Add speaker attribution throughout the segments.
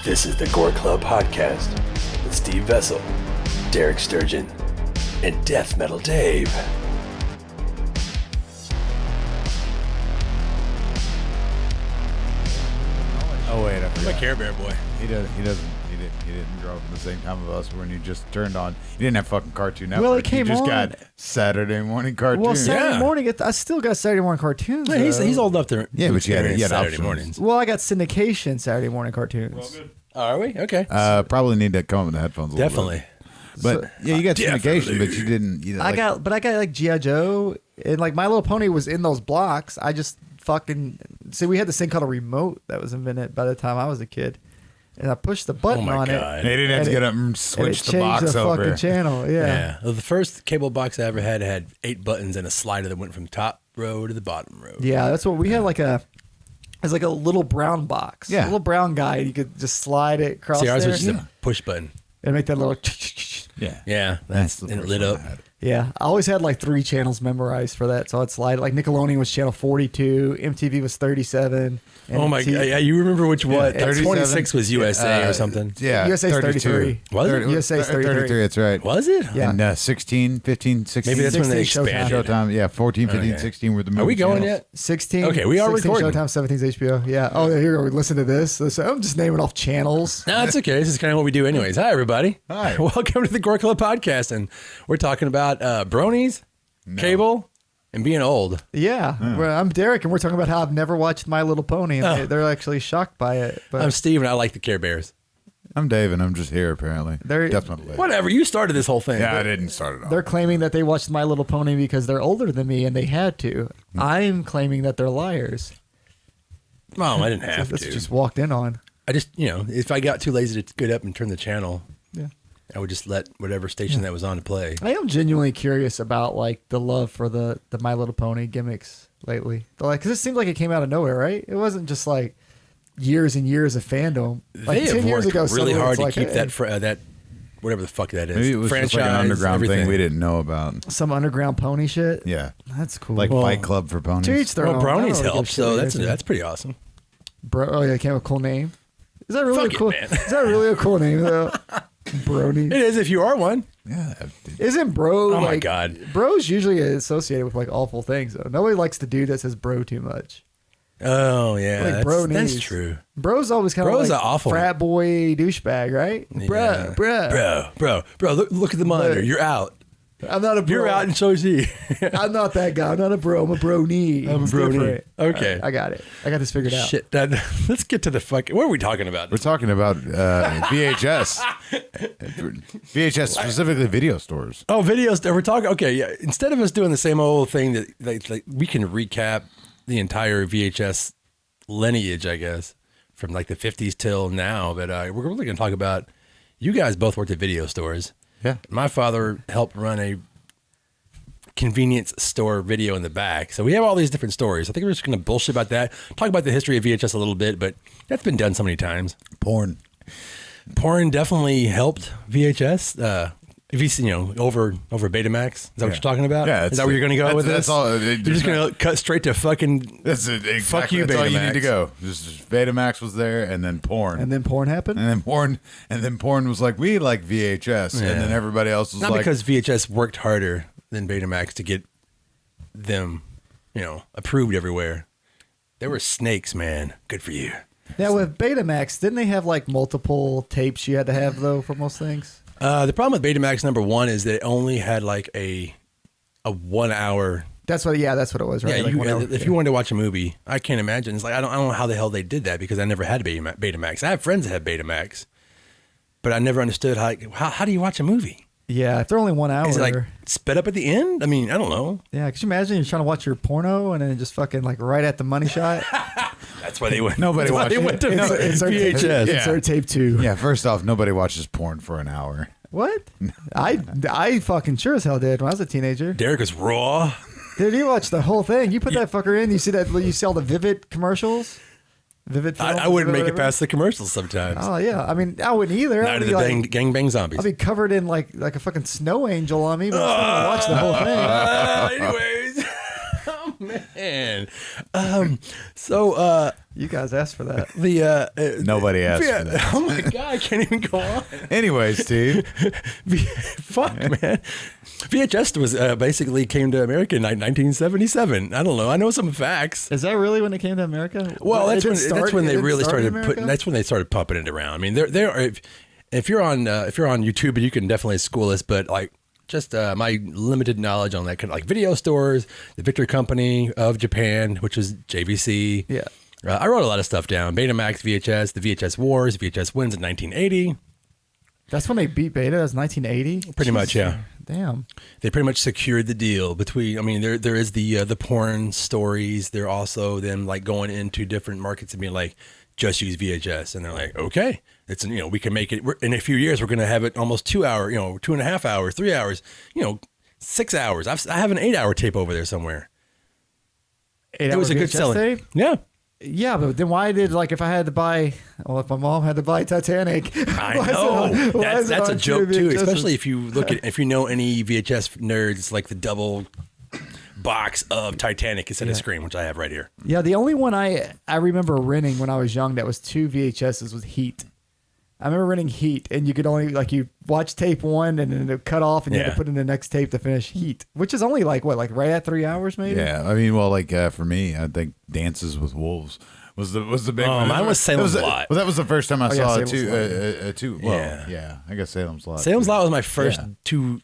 Speaker 1: This is the Gore Club Podcast with Steve Vessel, Derek Sturgeon, and Deathmetal Dave.
Speaker 2: Oh wait, I
Speaker 3: I'm
Speaker 2: forgot.
Speaker 3: a Care Bear boy.
Speaker 2: He didn't grow up in the same time as us when you just turned on. You didn't have fucking Cartoon Network.
Speaker 4: Well, it came
Speaker 2: you just
Speaker 4: on.
Speaker 2: got Saturday morning cartoons.
Speaker 4: Well, Saturday
Speaker 3: Yeah.
Speaker 4: morning, I still got Saturday morning cartoons.
Speaker 3: Yeah, he's
Speaker 4: though.
Speaker 3: old enough to
Speaker 2: Yeah, but you had
Speaker 3: experience Saturday
Speaker 2: options.
Speaker 3: mornings.
Speaker 4: Well, I got syndication Saturday morning cartoons.
Speaker 3: Are we? Okay.
Speaker 2: Probably need to come up with the headphones. A little
Speaker 3: Definitely.
Speaker 2: bit. But yeah, you got syndication, but you didn't. You know,
Speaker 4: I got like G.I. Joe and like My Little Pony was in those blocks. I just fucking see. We had this thing called a remote that was invented by the time I was a kid, and I pushed the button
Speaker 3: Oh my
Speaker 4: on
Speaker 3: God.
Speaker 4: it.
Speaker 2: They didn't have to
Speaker 4: and
Speaker 2: get up and
Speaker 4: and it
Speaker 2: switch the
Speaker 4: changed
Speaker 2: box
Speaker 4: the
Speaker 2: over.
Speaker 4: fucking channel. Yeah.
Speaker 3: Well, the first cable box I ever had 8 buttons and a slider that went from top row to the bottom row.
Speaker 4: Yeah, that's what we had. It's like a little brown box.
Speaker 2: Yeah.
Speaker 4: A little brown guy. You could just slide it across
Speaker 3: See, ours
Speaker 4: there
Speaker 3: was just a push button.
Speaker 4: and make that little.
Speaker 2: Yeah,
Speaker 3: Yeah,
Speaker 2: that's the
Speaker 3: and it
Speaker 2: first
Speaker 3: lit
Speaker 2: one
Speaker 3: up.
Speaker 2: I had.
Speaker 4: Yeah, I always had like 3 channels memorized for that, so I'd slide. Like Nickelodeon was channel 42, MTV was 37.
Speaker 3: Oh my God! Yeah, you remember which what?
Speaker 4: Yeah,
Speaker 3: 26 was USA or something.
Speaker 2: Yeah,
Speaker 4: USA's 33.
Speaker 3: Was it?
Speaker 4: USA's 33.
Speaker 2: That's right.
Speaker 3: Was it?
Speaker 4: Yeah.
Speaker 2: And 16, 15, 16.
Speaker 3: Maybe that's when they
Speaker 4: 16 Showtime.
Speaker 3: expanded.
Speaker 2: Showtime. Yeah, 14, 15,
Speaker 3: Okay.
Speaker 2: 16 were the movie
Speaker 3: Are we going
Speaker 2: channels.
Speaker 3: yet?
Speaker 4: 16.
Speaker 3: Okay, we are
Speaker 4: 16
Speaker 3: recording.
Speaker 4: Showtime, 17's HBO. Yeah. Oh, here we go. Listen to this. I'm just naming off channels.
Speaker 3: No, it's okay. This is kind of what we do anyways. Hi, everybody.
Speaker 2: Hi.
Speaker 3: Welcome to the Gore Club Podcast. And we're talking about bronies, cable, and being old.
Speaker 4: Yeah. Well, I'm Derek, and we're talking about how I've never watched My Little Pony, and they're actually shocked by it. But
Speaker 3: I'm Steve, and I like the Care Bears.
Speaker 2: I'm Dave, and I'm just here apparently.
Speaker 4: They're-
Speaker 2: Definitely.
Speaker 3: Whatever. You started this whole thing.
Speaker 2: Yeah, I didn't start it off.
Speaker 4: they're claiming that they watched My Little Pony because they're older than me, and they had to. I'm claiming that they're liars.
Speaker 3: Mom, I didn't have
Speaker 4: That's
Speaker 3: to.
Speaker 4: just walked in on.
Speaker 3: I just, if I got too lazy to get up and turn the channel,
Speaker 4: Yeah.
Speaker 3: I would just let whatever station that was on to play.
Speaker 4: I am genuinely curious about like the love for the My Little Pony gimmicks lately. Like, because it seemed like it came out of nowhere, right? It wasn't just like years and years of fandom. Like
Speaker 3: They
Speaker 4: 10
Speaker 3: have
Speaker 4: years
Speaker 3: worked
Speaker 4: ago,
Speaker 3: really
Speaker 4: someone
Speaker 3: hard
Speaker 4: was
Speaker 3: to
Speaker 4: like,
Speaker 3: keep
Speaker 4: hey,
Speaker 3: that whatever the fuck that is.
Speaker 2: Maybe it was just like an underground
Speaker 3: everything.
Speaker 2: thing we didn't know about.
Speaker 4: some underground pony shit.
Speaker 2: Yeah,
Speaker 4: That's cool.
Speaker 2: like
Speaker 4: Well,
Speaker 2: Fight Club for ponies.
Speaker 4: to each their
Speaker 3: Well,
Speaker 4: own. I don't
Speaker 3: bronies
Speaker 4: really give
Speaker 3: help,
Speaker 4: a
Speaker 3: so
Speaker 4: shit
Speaker 3: that's pretty awesome.
Speaker 4: Bro, oh yeah, it came with a cool name. Is that really
Speaker 3: Fuck
Speaker 4: a
Speaker 3: it,
Speaker 4: cool?
Speaker 3: man.
Speaker 4: Is that really a cool name though? Brony.
Speaker 3: It is if you are one.
Speaker 2: Yeah,
Speaker 4: Isn't bro?
Speaker 3: Oh my
Speaker 4: like,
Speaker 3: God.
Speaker 4: Bro's usually associated with like awful things though. Nobody likes the dude that says bro too much.
Speaker 3: Oh yeah,
Speaker 4: Like
Speaker 3: that's,
Speaker 4: bronies.
Speaker 3: that's true.
Speaker 4: Bro's always kind of
Speaker 3: Bro's
Speaker 4: like
Speaker 3: an awful-
Speaker 4: frat boy douchebag, right?
Speaker 3: Yeah.
Speaker 4: Bruh.
Speaker 3: Bro, look at the monitor.
Speaker 4: But-
Speaker 3: You're out.
Speaker 4: I'm not a bro.
Speaker 3: You're out, and so is he.
Speaker 4: I'm not that guy. I'm not a bro. I'm a brony.
Speaker 3: I'm a
Speaker 4: It's
Speaker 3: brony.
Speaker 4: different.
Speaker 3: Okay.
Speaker 4: All right, I got it. I got this figured out.
Speaker 3: Shit. Let's get to the fucking. What are we talking about?
Speaker 2: we're talking about VHS. VHS specifically video stores.
Speaker 3: Oh, videos. We're talking. Okay, yeah. Instead of us doing the same old thing that like we can recap the entire VHS lineage, I guess, from like the 50s till now. But we're really going to talk about. You guys both worked at video stores.
Speaker 2: Yeah.
Speaker 3: My father helped run a convenience store video in the back. So we have all these different stories. I think we're just going to bullshit about that. Talk about the history of VHS a little bit, but that's been done so many times.
Speaker 2: Porn.
Speaker 3: Porn definitely helped VHS. If you see, over Betamax, is that what you're talking about?
Speaker 2: Yeah,
Speaker 3: is that where you're going to go with
Speaker 2: that's
Speaker 3: this?
Speaker 2: all.
Speaker 3: You're just going to cut straight to fucking.
Speaker 2: That's exactly,
Speaker 3: Fuck you,
Speaker 2: that's all you
Speaker 3: Betamax.
Speaker 2: need to go. Just Betamax was there, and then porn,
Speaker 4: And then porn happened.
Speaker 2: and then porn was like, we like VHS, and then everybody else was
Speaker 3: Not
Speaker 2: like,
Speaker 3: because VHS worked harder than Betamax to get them, approved everywhere. They were snakes, man. Good for you.
Speaker 4: Now with Betamax, didn't they have like multiple tapes you had to have though for most things?
Speaker 3: The problem with Betamax number one is that it only had like a 1 hour.
Speaker 4: That's what it was, right?
Speaker 3: Yeah,
Speaker 4: Like 1 hour.
Speaker 3: if you wanted to watch a movie, I can't imagine. It's like I don't know how the hell they did that because I never had Betamax. I have friends that have Betamax, but I never understood how do you watch a movie?
Speaker 4: Yeah, if they're only 1 hour.
Speaker 3: Is it like sped up at the end? I mean, I don't know.
Speaker 4: Yeah, could you imagine you're trying to watch your porno and then it just fucking like right at the money shot?
Speaker 3: That's why they went.
Speaker 2: Nobody
Speaker 3: that's why they
Speaker 2: watched
Speaker 3: went
Speaker 2: it.
Speaker 3: to
Speaker 4: Insert
Speaker 3: VHS.
Speaker 4: Tape, insert tape 2.
Speaker 2: yeah. First off, nobody watches porn for an hour.
Speaker 4: What? I fucking sure as hell did when I was a teenager.
Speaker 3: Derek is raw.
Speaker 4: Dude, you watched the whole thing. You put that fucker in. You see that? You see all the Vivid commercials? Vivid films?
Speaker 3: I wouldn't make it
Speaker 4: whatever?
Speaker 3: past the commercials sometimes.
Speaker 4: Oh, yeah. I mean, I wouldn't either.
Speaker 3: Night
Speaker 4: I'd
Speaker 3: of
Speaker 4: be
Speaker 3: the
Speaker 4: like,
Speaker 3: gang bang zombies.
Speaker 4: I'll be covered in like a fucking snow angel on me, but I'm still gonna watch the whole thing.
Speaker 3: Anyways. Oh, man. Man. So
Speaker 4: You guys asked for that.
Speaker 2: Nobody asked for that.
Speaker 3: Oh my God, I can't even go on.
Speaker 2: Anyway, Steve.
Speaker 3: Fuck, man. VHS was basically came to America in 1977. I don't know. I know some facts.
Speaker 4: Is that really when it came to America?
Speaker 3: Well,
Speaker 4: It
Speaker 3: that's
Speaker 4: didn't
Speaker 3: when
Speaker 4: start-
Speaker 3: they
Speaker 4: it didn't
Speaker 3: really
Speaker 4: start in
Speaker 3: started
Speaker 4: America?
Speaker 3: That's when they started pumping it around. I mean, there are if you're on YouTube, you can definitely school us, but like just my limited knowledge on that kind of like video stores, the Victor Company of Japan, which is JVC.
Speaker 4: Yeah.
Speaker 3: I wrote a lot of stuff down. Betamax, VHS, the VHS Wars, VHS wins in 1980.
Speaker 4: That's when they beat Beta. That was 1980.
Speaker 3: Pretty much, yeah.
Speaker 4: Damn.
Speaker 3: They pretty much secured the deal between. I mean, there is the porn stories. They're also them like going into different markets and being like, just use VHS, and they're like, okay, it's we can make it. In a few years, we're going to have it almost 2 hour, 2.5 hours, 3 hours, 6 hours. I have an 8 hour tape over there somewhere. It was a good selling.
Speaker 4: Tape?
Speaker 3: Yeah.
Speaker 4: Yeah, but then why did if I had to buy? Well, if my mom had to buy Titanic,
Speaker 3: I know that's a joke too, especially if you look at if you know any VHS nerds, like the double box of Titanic instead of Scream, which I have right here.
Speaker 4: Yeah, the only one I remember renting when I was young that was 2 VHSs was Heat. I remember renting Heat, and you could only you watch tape 1 and then it would cut off, and you had to put in the next tape to finish Heat, which is only right at 3 hours maybe.
Speaker 2: Yeah, I mean, well, for me, I think Dances with Wolves was the big one.
Speaker 3: Mine was Salem's Lot.
Speaker 2: Well, that was the first time I saw it
Speaker 4: Salem's
Speaker 2: too. Well, yeah, I guess Salem's Lot.
Speaker 3: Salem's Lot was my first two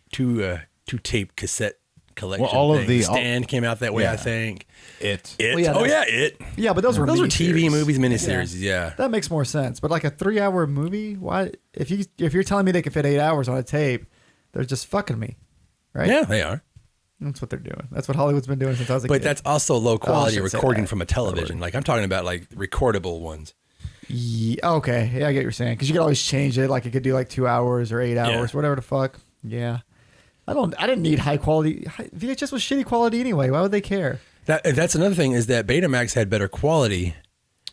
Speaker 3: tape cassette collection.
Speaker 2: Well, all of the
Speaker 3: Stand came out that way, I think.
Speaker 2: It.
Speaker 3: It.
Speaker 4: Well, yeah,
Speaker 3: It.
Speaker 4: Yeah, but those were
Speaker 3: TV
Speaker 4: miniseries.
Speaker 3: movies, miniseries. Yeah.
Speaker 4: That makes more sense. But like a 3 hour movie, why? If you're telling me they can fit 8 hours on a tape, they're just fucking me, right?
Speaker 3: Yeah, they are.
Speaker 4: That's what they're doing. That's what Hollywood's been doing since I was a kid.
Speaker 3: But that's also low quality
Speaker 4: shouldn't say
Speaker 3: recording
Speaker 4: that.
Speaker 3: from a television. Like I'm talking about like recordable ones.
Speaker 4: Yeah, okay. Yeah, I get what you're saying. Because you could always change it. Like it could do like 2 hours or 8 hours, whatever the fuck. Yeah. I didn't need high quality. VHS was shitty quality anyway. Why would they care?
Speaker 3: That's another thing is that Betamax had better quality.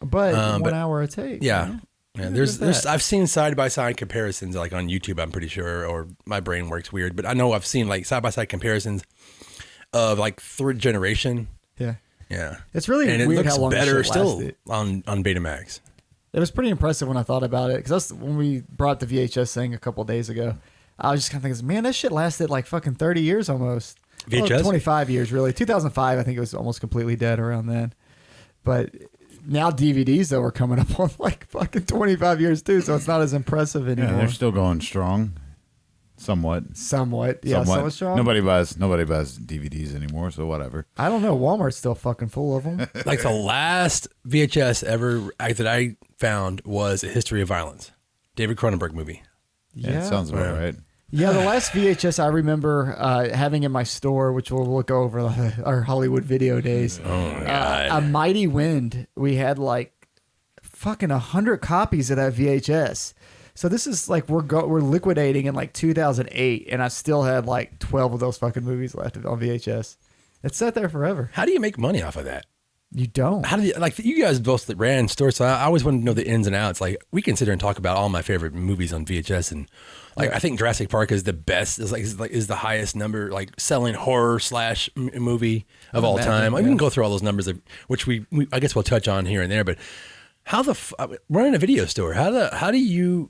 Speaker 4: But 1 hour a tape.
Speaker 3: Yeah.
Speaker 4: man.
Speaker 3: There's I've seen side by side comparisons like on YouTube, I'm pretty sure, or my brain works weird, but I know I've seen like side by side comparisons of like third generation.
Speaker 4: Yeah.
Speaker 3: Yeah.
Speaker 4: It's really
Speaker 3: and it
Speaker 4: weird
Speaker 3: looks
Speaker 4: how long
Speaker 3: better
Speaker 4: shit
Speaker 3: still
Speaker 4: lasted.
Speaker 3: on Betamax.
Speaker 4: It was pretty impressive when I thought about it, because that's when we brought the VHS thing a couple of days ago. I was just kind of thinking, man, that shit lasted like fucking 30 years almost.
Speaker 3: VHS?
Speaker 4: Well, 25 years, really. 2005, I think it was almost completely dead around then. But now DVDs, though, are coming up on like fucking 25 years, too, so it's not as impressive anymore.
Speaker 2: Yeah, they're still going strong. Somewhat.
Speaker 4: Somewhat. Yeah, somewhat strong.
Speaker 2: Nobody buys DVDs anymore, so whatever.
Speaker 4: I don't know. Walmart's still fucking full of them.
Speaker 3: Like the last VHS ever that I found was A History of Violence, David Cronenberg movie.
Speaker 2: Yeah, it sounds about right.
Speaker 4: Yeah, the last VHS I remember having in my store, which we'll look over our Hollywood video days.
Speaker 3: Oh my God.
Speaker 4: A Mighty Wind. We had like fucking 100 copies of that VHS. So this is like we're liquidating in like 2008, and I still had like 12 of those fucking movies left on VHS. It's sat there forever.
Speaker 3: How do you make money off of that?
Speaker 4: You don't.
Speaker 3: How do you like? You guys both ran stores, so I always wanted to know the ins and outs. Like we can sit here and talk about all my favorite movies on VHS, and like I think Jurassic Park is the best. Is the highest number like selling horror / movie of all time. We can go through all those numbers, which we I guess we'll touch on here and there. But how running a video store? How does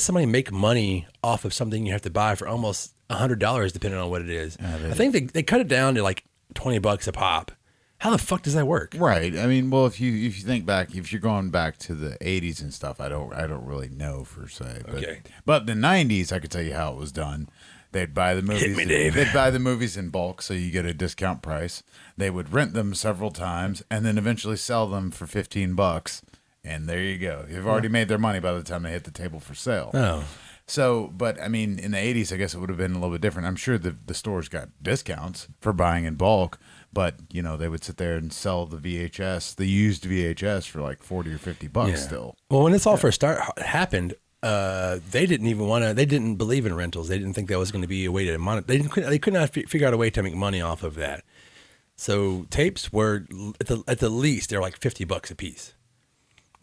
Speaker 3: somebody make money off of something you have to buy for almost $100 depending on what it is? I think they cut it down to like $20 a pop. How the fuck does that work?
Speaker 2: Right. I mean, well, if you think back, if you're going back to the 80s and stuff, I don't really know per se. But,
Speaker 3: Okay.
Speaker 2: But the 90s, I could tell you how it was done. They'd buy the movies.
Speaker 3: Hit me, Dave.
Speaker 2: They'd buy the movies in bulk, so you get a discount price. They would rent them several times, and then eventually sell them for $15. And there you go. You've already made their money by the time they hit the table for sale.
Speaker 3: Oh.
Speaker 2: So, but I mean, in the 80s, I guess it would have been a little bit different. I'm sure the stores got discounts for buying in bulk, but they would sit there and sell the used VHS for like $40 or $50 still.
Speaker 3: Well, when this all first happened, they didn't believe in rentals. They didn't think that was going to be a way to monetize. They could not figure out a way to make money off of that. So tapes were at the least they're like $50 a piece.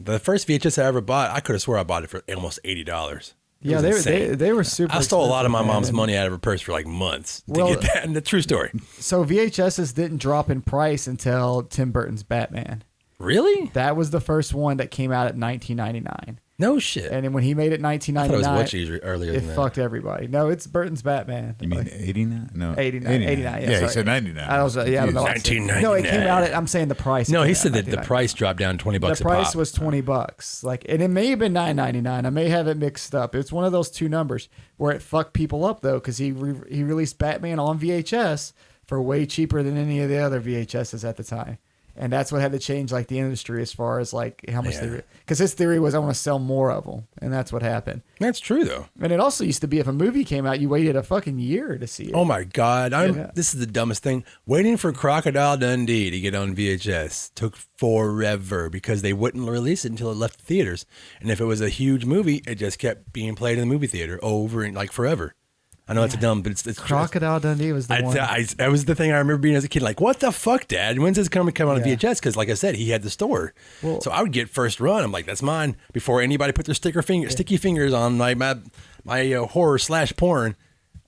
Speaker 3: The first VHS I ever bought, I could have swore I bought it for almost $80.
Speaker 4: Yeah, they were super.
Speaker 3: I stole a lot of my
Speaker 4: expensive,
Speaker 3: mom's
Speaker 4: man.
Speaker 3: money out of her purse for like months to
Speaker 4: Well,
Speaker 3: get that. And the true story.
Speaker 4: So VHSs didn't drop in price until Tim Burton's Batman.
Speaker 3: Really?
Speaker 4: That was the first one that came out at 1999.
Speaker 3: No shit.
Speaker 4: And then when he made it in
Speaker 3: I thought it
Speaker 4: 1999,
Speaker 3: was much earlier
Speaker 4: it
Speaker 3: than that.
Speaker 4: fucked everybody. No, it's Burton's Batman.
Speaker 2: You mean 89? No,
Speaker 4: 89. Yeah,
Speaker 2: Yeah, he
Speaker 4: sorry.
Speaker 2: said 99.
Speaker 4: I was I don't know.
Speaker 3: 1999.
Speaker 4: No, it came out at. I'm saying the price.
Speaker 3: No,
Speaker 4: came
Speaker 3: he
Speaker 4: out
Speaker 3: said
Speaker 4: at
Speaker 3: that the
Speaker 4: 1999.
Speaker 3: price dropped down $20 a pop.
Speaker 4: The price was $20. Like, and it may have been $9.99. I may have it mixed up. It's one of those two numbers where it fucked people up though, because he released Batman on VHS for way cheaper than any of the other VHSs at the time. And that's what had to change, like, the industry as far as, like, how much they... Because his theory was, I want to sell more of them. And that's what happened.
Speaker 3: That's true, though.
Speaker 4: And it also used to be, if a movie came out, you waited a fucking year to see it.
Speaker 3: Oh, my God.
Speaker 4: Yeah.
Speaker 3: This is the dumbest thing. Waiting for Crocodile Dundee to get on VHS took forever because they wouldn't release it until it left the theaters. And if it was a huge movie, it just kept being played in the movie theater over and, like, forever. I know it's a dumb, but it's
Speaker 4: Crocodile Dundee was the one.
Speaker 3: That was the thing I remember being as a kid. Like, what the fuck, Dad? When's this come on VHS? Because, like I said, he had the store, so I would get first run. I'm like, that's mine before anybody put their sticky fingers on my horror / porn.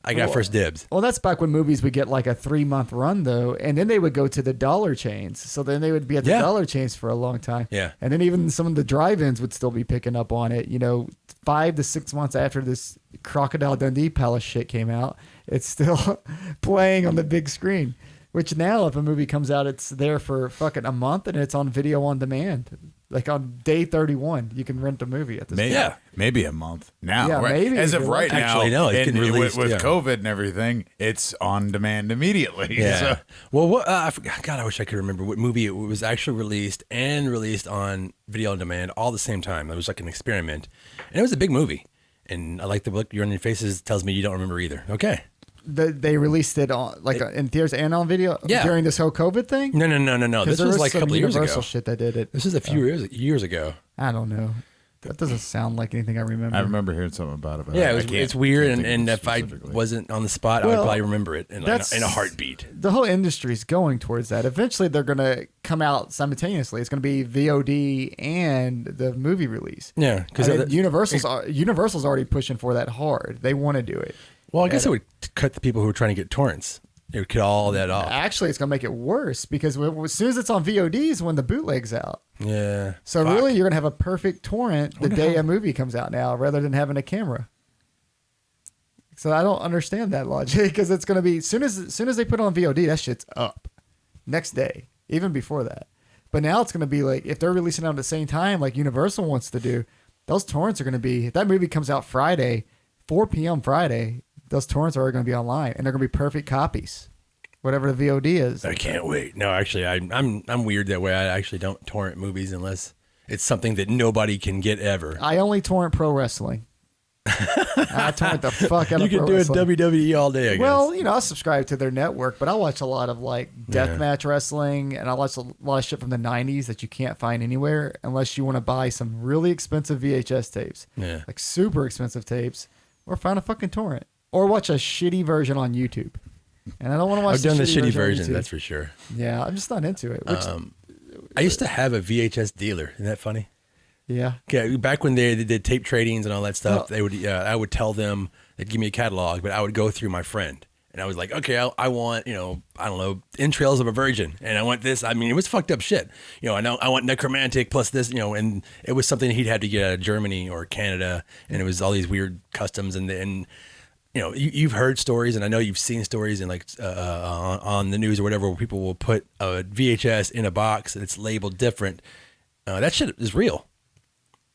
Speaker 3: I got first dibs.
Speaker 4: Well, that's back when movies would get like a 3-month run though, and then they would go to the dollar chains. So then they would be at the dollar chains for a long time.
Speaker 3: Yeah.
Speaker 4: And then even some of the drive-ins would still be picking up on it. 5 to 6 months after this Crocodile Dundee Palace shit came out, it's still playing on the big screen. Which now, if a movie comes out, it's there for fucking a month and it's on video on demand. Like on day 31, you can rent a movie at this point.
Speaker 2: Maybe a month now.
Speaker 4: Yeah,
Speaker 2: right?
Speaker 4: maybe.
Speaker 2: As of right now,
Speaker 3: Actually, no, it's getting released,
Speaker 2: with
Speaker 3: yeah.
Speaker 2: COVID and everything, it's on demand immediately.
Speaker 3: Yeah.
Speaker 2: So,
Speaker 3: Well, I forgot. God, I wish I could remember what movie it was actually released on video on demand all the same time. It was like an experiment, and it was a big movie. And I like the look you're on your faces tells me you don't remember either. Okay.
Speaker 4: They released it on in theaters and on video during this whole COVID thing.
Speaker 3: No. This was like a couple years
Speaker 4: Universal
Speaker 3: ago.
Speaker 4: shit that did it.
Speaker 3: This is a few years ago.
Speaker 4: I don't know. That doesn't sound like anything I remember.
Speaker 2: I remember hearing something about it. But
Speaker 3: Yeah,
Speaker 2: I can't-
Speaker 3: it's weird,
Speaker 2: can't think
Speaker 3: and
Speaker 2: of it
Speaker 3: if I
Speaker 2: specifically.
Speaker 3: wasn't on the spot, I would probably remember it in a heartbeat.
Speaker 4: The whole industry's going towards that. Eventually, they're going to come out simultaneously. It's going to be VOD and the movie release.
Speaker 3: Yeah, because
Speaker 4: Universal's already pushing for that hard. They want to do it.
Speaker 3: well, I guess it would cut the people who were trying to get torrents. It would cut all that off.
Speaker 4: Actually, it's going to make it worse because as soon as it's on VOD is when the bootleg's out.
Speaker 3: Yeah.
Speaker 4: So really, you're going to have a perfect torrent the day a movie comes out now, rather than having a camera. So I don't understand that logic because it's going to be soon as they put it on VOD, that shit's up next day, even before that. But now it's going to be like if they're releasing it at the same time, like Universal wants to do, those torrents are going to be. If that movie comes out Friday, 4 p.m. Friday, those torrents are going to be online and they're going to be perfect copies, whatever the VOD is.
Speaker 3: I can't wait. No, actually, I'm weird that way. I actually don't torrent movies unless it's something that nobody can get ever.
Speaker 4: I only torrent pro wrestling. I torrent the fuck out
Speaker 3: You
Speaker 4: of pro
Speaker 3: can do it
Speaker 4: wrestling.
Speaker 3: WWE all day, I guess.
Speaker 4: Well, I subscribe to their network, but I watch a lot of like deathmatch wrestling, and I watch a lot of shit from the 90s that you can't find anywhere unless you want to buy some really expensive VHS tapes.
Speaker 3: Yeah.
Speaker 4: Like super expensive tapes, or find a fucking torrent. Or watch a shitty version on YouTube. And I don't want to watch
Speaker 3: I've done the shitty
Speaker 4: on
Speaker 3: version,
Speaker 4: YouTube.
Speaker 3: that's for sure.
Speaker 4: Yeah, I'm just not into it.
Speaker 3: I used to have a VHS dealer. Isn't that funny?
Speaker 4: Yeah.
Speaker 3: Yeah, back when they did tape tradings and all that stuff, I would tell them, they'd give me a catalog, but I would go through my friend. And I was like, okay, I want, I don't know, entrails of a virgin. And I want this. I mean, it was fucked up shit. I want necromantic plus this, and it was something he'd had to get out of Germany or Canada. And it was all these weird customs. And you've heard stories, and I know you've seen stories and on the news or whatever, where people will put a VHS in a box and it's labeled different. That shit is real.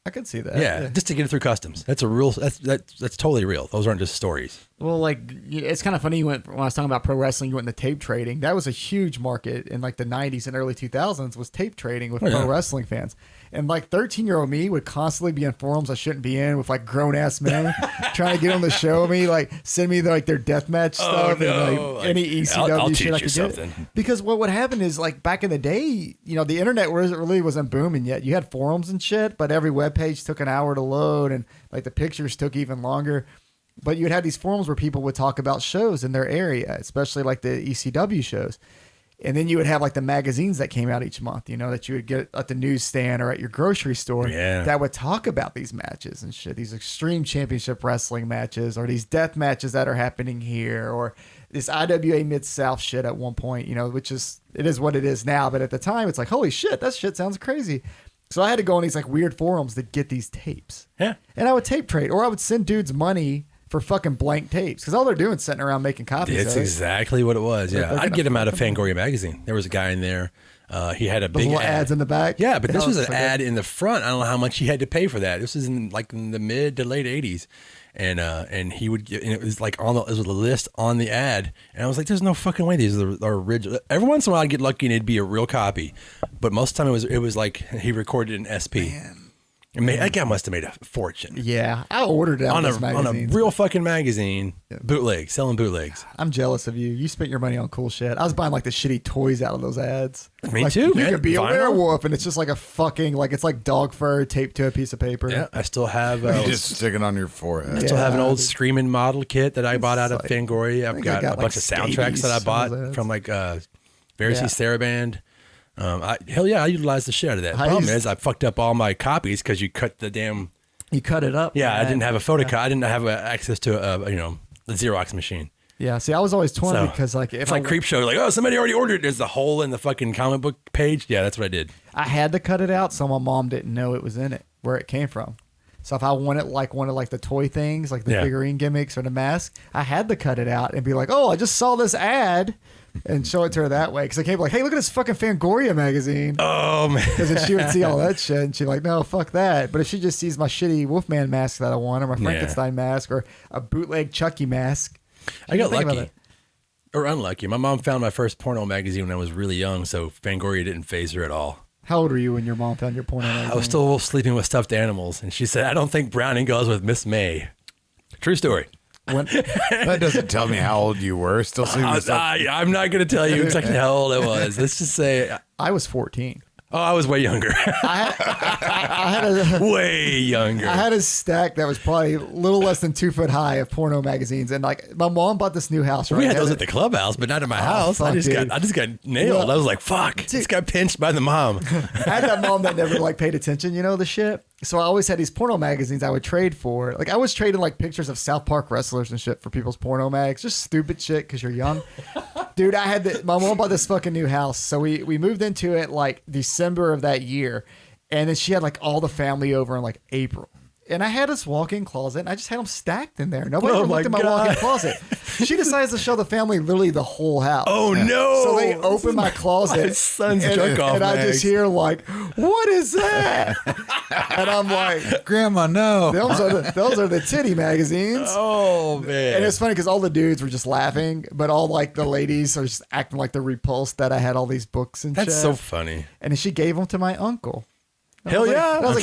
Speaker 4: I could see that.
Speaker 3: Yeah, just to get it through customs. That's totally real. Those aren't just stories.
Speaker 4: Well, it's kind of funny. When I was talking about pro wrestling, you went into tape trading. That was a huge market in like the 90s and early 2000s was tape trading with pro wrestling fans. And like 13-year-old me would constantly be in forums I shouldn't be in with like grown ass men trying to get them to show me, like send me their deathmatch stuff and like any ECW
Speaker 3: I'll
Speaker 4: shit
Speaker 3: teach
Speaker 4: I
Speaker 3: you
Speaker 4: could
Speaker 3: something.
Speaker 4: get. Because what would happen is like back in the day, the internet really wasn't booming yet. You had forums and shit, but every webpage took an hour to load and like the pictures took even longer. But you'd have these forums where people would talk about shows in their area, especially like the ECW shows. And then you would have like the magazines that came out each month, you know, that you would get at the newsstand or at your grocery store that would talk about these matches and shit, these extreme championship wrestling matches or these death matches that are happening here or this IWA Mid-South shit at one point, you know, which is, it is what it is now. But at the time, it's like, holy shit, that shit sounds crazy. So I had to go on these like weird forums to get these tapes.
Speaker 3: Yeah.
Speaker 4: And I would tape trade or I would send dudes money for fucking blank tapes because all they're doing is sitting around making copies.
Speaker 3: It's
Speaker 4: of it.
Speaker 3: exactly what it was. Yeah, I'd get them out of Fangoria magazine. There was a guy in there. He had a big
Speaker 4: little ads in the back.
Speaker 3: Yeah, but this was an ad in the front. I don't know how much he had to pay for that. This was in the mid to late '80s, and he would get. And it was like it was a list on the ad, and I was like, "There's no fucking way these are original." Every once in a while, I'd get lucky and it'd be a real copy, but most of the time it was like he recorded an SP.
Speaker 4: Man.
Speaker 3: That guy must have made a fortune.
Speaker 4: Yeah, I ordered it on
Speaker 3: a real fucking magazine, bootleg, selling bootlegs.
Speaker 4: I'm jealous of you. You spent your money on cool shit. I was buying like the shitty toys out of those ads.
Speaker 3: Me
Speaker 4: like,
Speaker 3: too,
Speaker 4: you
Speaker 3: man.
Speaker 4: could be
Speaker 3: Vinyl?
Speaker 4: a werewolf, and it's just like a fucking it's like dog fur taped to a piece of paper.
Speaker 3: Yeah, I still have.
Speaker 2: You just stick it on your forehead.
Speaker 3: I still have an old
Speaker 4: dude.
Speaker 3: Screaming model kit that I bought out of
Speaker 4: like-
Speaker 3: Fangoria. I've
Speaker 4: think I
Speaker 3: got
Speaker 4: got,
Speaker 3: a
Speaker 4: like,
Speaker 3: bunch of soundtracks that I
Speaker 4: Stadies,
Speaker 3: bought
Speaker 4: some of those.
Speaker 3: from like Varicese
Speaker 4: Yeah.
Speaker 3: Saraband. Hell yeah, I utilized the shit out of that.
Speaker 4: I
Speaker 3: Problem
Speaker 4: used-
Speaker 3: is, I fucked up all my copies because you cut the damn.
Speaker 4: You cut it up.
Speaker 3: Yeah, I
Speaker 4: man.
Speaker 3: didn't have a photocopy. I didn't have access to the Xerox machine.
Speaker 4: Yeah, see, I was always torn
Speaker 3: So,
Speaker 4: because like if
Speaker 3: It's like
Speaker 4: I,
Speaker 3: Creep Show. Like, oh, somebody already ordered it. There's a hole in the fucking comic book page. Yeah, that's what I did.
Speaker 4: I had to cut it out, so my mom didn't know it was in it, where it came from. So if I wanted like the toy things, like the
Speaker 3: Yeah.
Speaker 4: figurine gimmicks or the mask, I had to cut it out and be like, oh, I just saw this ad, and show it to her that way. Because I can't be like, hey, look at this fucking Fangoria magazine.
Speaker 3: Oh man.
Speaker 4: Because then she would see all that shit, and she'd like, no, fuck that. But if she just sees my shitty Wolfman mask that I want, or my Frankenstein mask, or a bootleg Chucky mask,
Speaker 3: I got
Speaker 4: think about
Speaker 3: lucky.
Speaker 4: it.
Speaker 3: Or unlucky. My mom found my first porno magazine when I was really young, so Fangoria didn't phase her at all.
Speaker 4: How old were you when your mom found your porno magazine?
Speaker 3: I was still sleeping with stuffed animals, and she said, I don't think Browning goes with Miss May. True story.
Speaker 4: When,
Speaker 2: That doesn't tell me how old you were. Still sleeping with stuff.
Speaker 3: I'm not going to tell you exactly how old I was. Let's just say,
Speaker 4: I was 14.
Speaker 3: oh, I was way younger.
Speaker 4: I had a
Speaker 3: way younger.
Speaker 4: I had a stack that was probably a little less than 2 foot high of porno magazines, and like my mom bought this new house. Right?
Speaker 3: We had those at the clubhouse, but not at my house.
Speaker 4: fuck,
Speaker 3: I just
Speaker 4: dude.
Speaker 3: got nailed.
Speaker 4: Well,
Speaker 3: I was like, fuck. Just got pinched by the mom.
Speaker 4: I had that mom that never like paid attention, you know, the shit. So I always had these porno magazines I would trade for. Like I was trading like pictures of South Park wrestlers and shit for people's porno mags, just stupid shit because you're young. Dude, my mom bought this fucking new house. So we moved into it like December of that year. And then she had like all the family over in like April. And I had this walk-in closet, and I just had them stacked in there. Nobody ever
Speaker 3: my
Speaker 4: looked at my
Speaker 3: God.
Speaker 4: walk-in closet. She decides to show the family literally the whole house.
Speaker 3: Oh, no.
Speaker 4: So they open my closet.
Speaker 3: My son's
Speaker 4: and,
Speaker 3: jerk off
Speaker 4: and I
Speaker 3: mags.
Speaker 4: just hear like, "What is that?" And I'm like,
Speaker 2: Grandma, no.
Speaker 4: those are the titty magazines.
Speaker 3: Oh, man.
Speaker 4: And it's funny because all the dudes were just laughing, but all like the ladies are just acting like they're repulsed that I had all these books and shit.
Speaker 3: That's so funny.
Speaker 4: And then she gave them to my uncle.
Speaker 3: Hell yeah.
Speaker 4: I was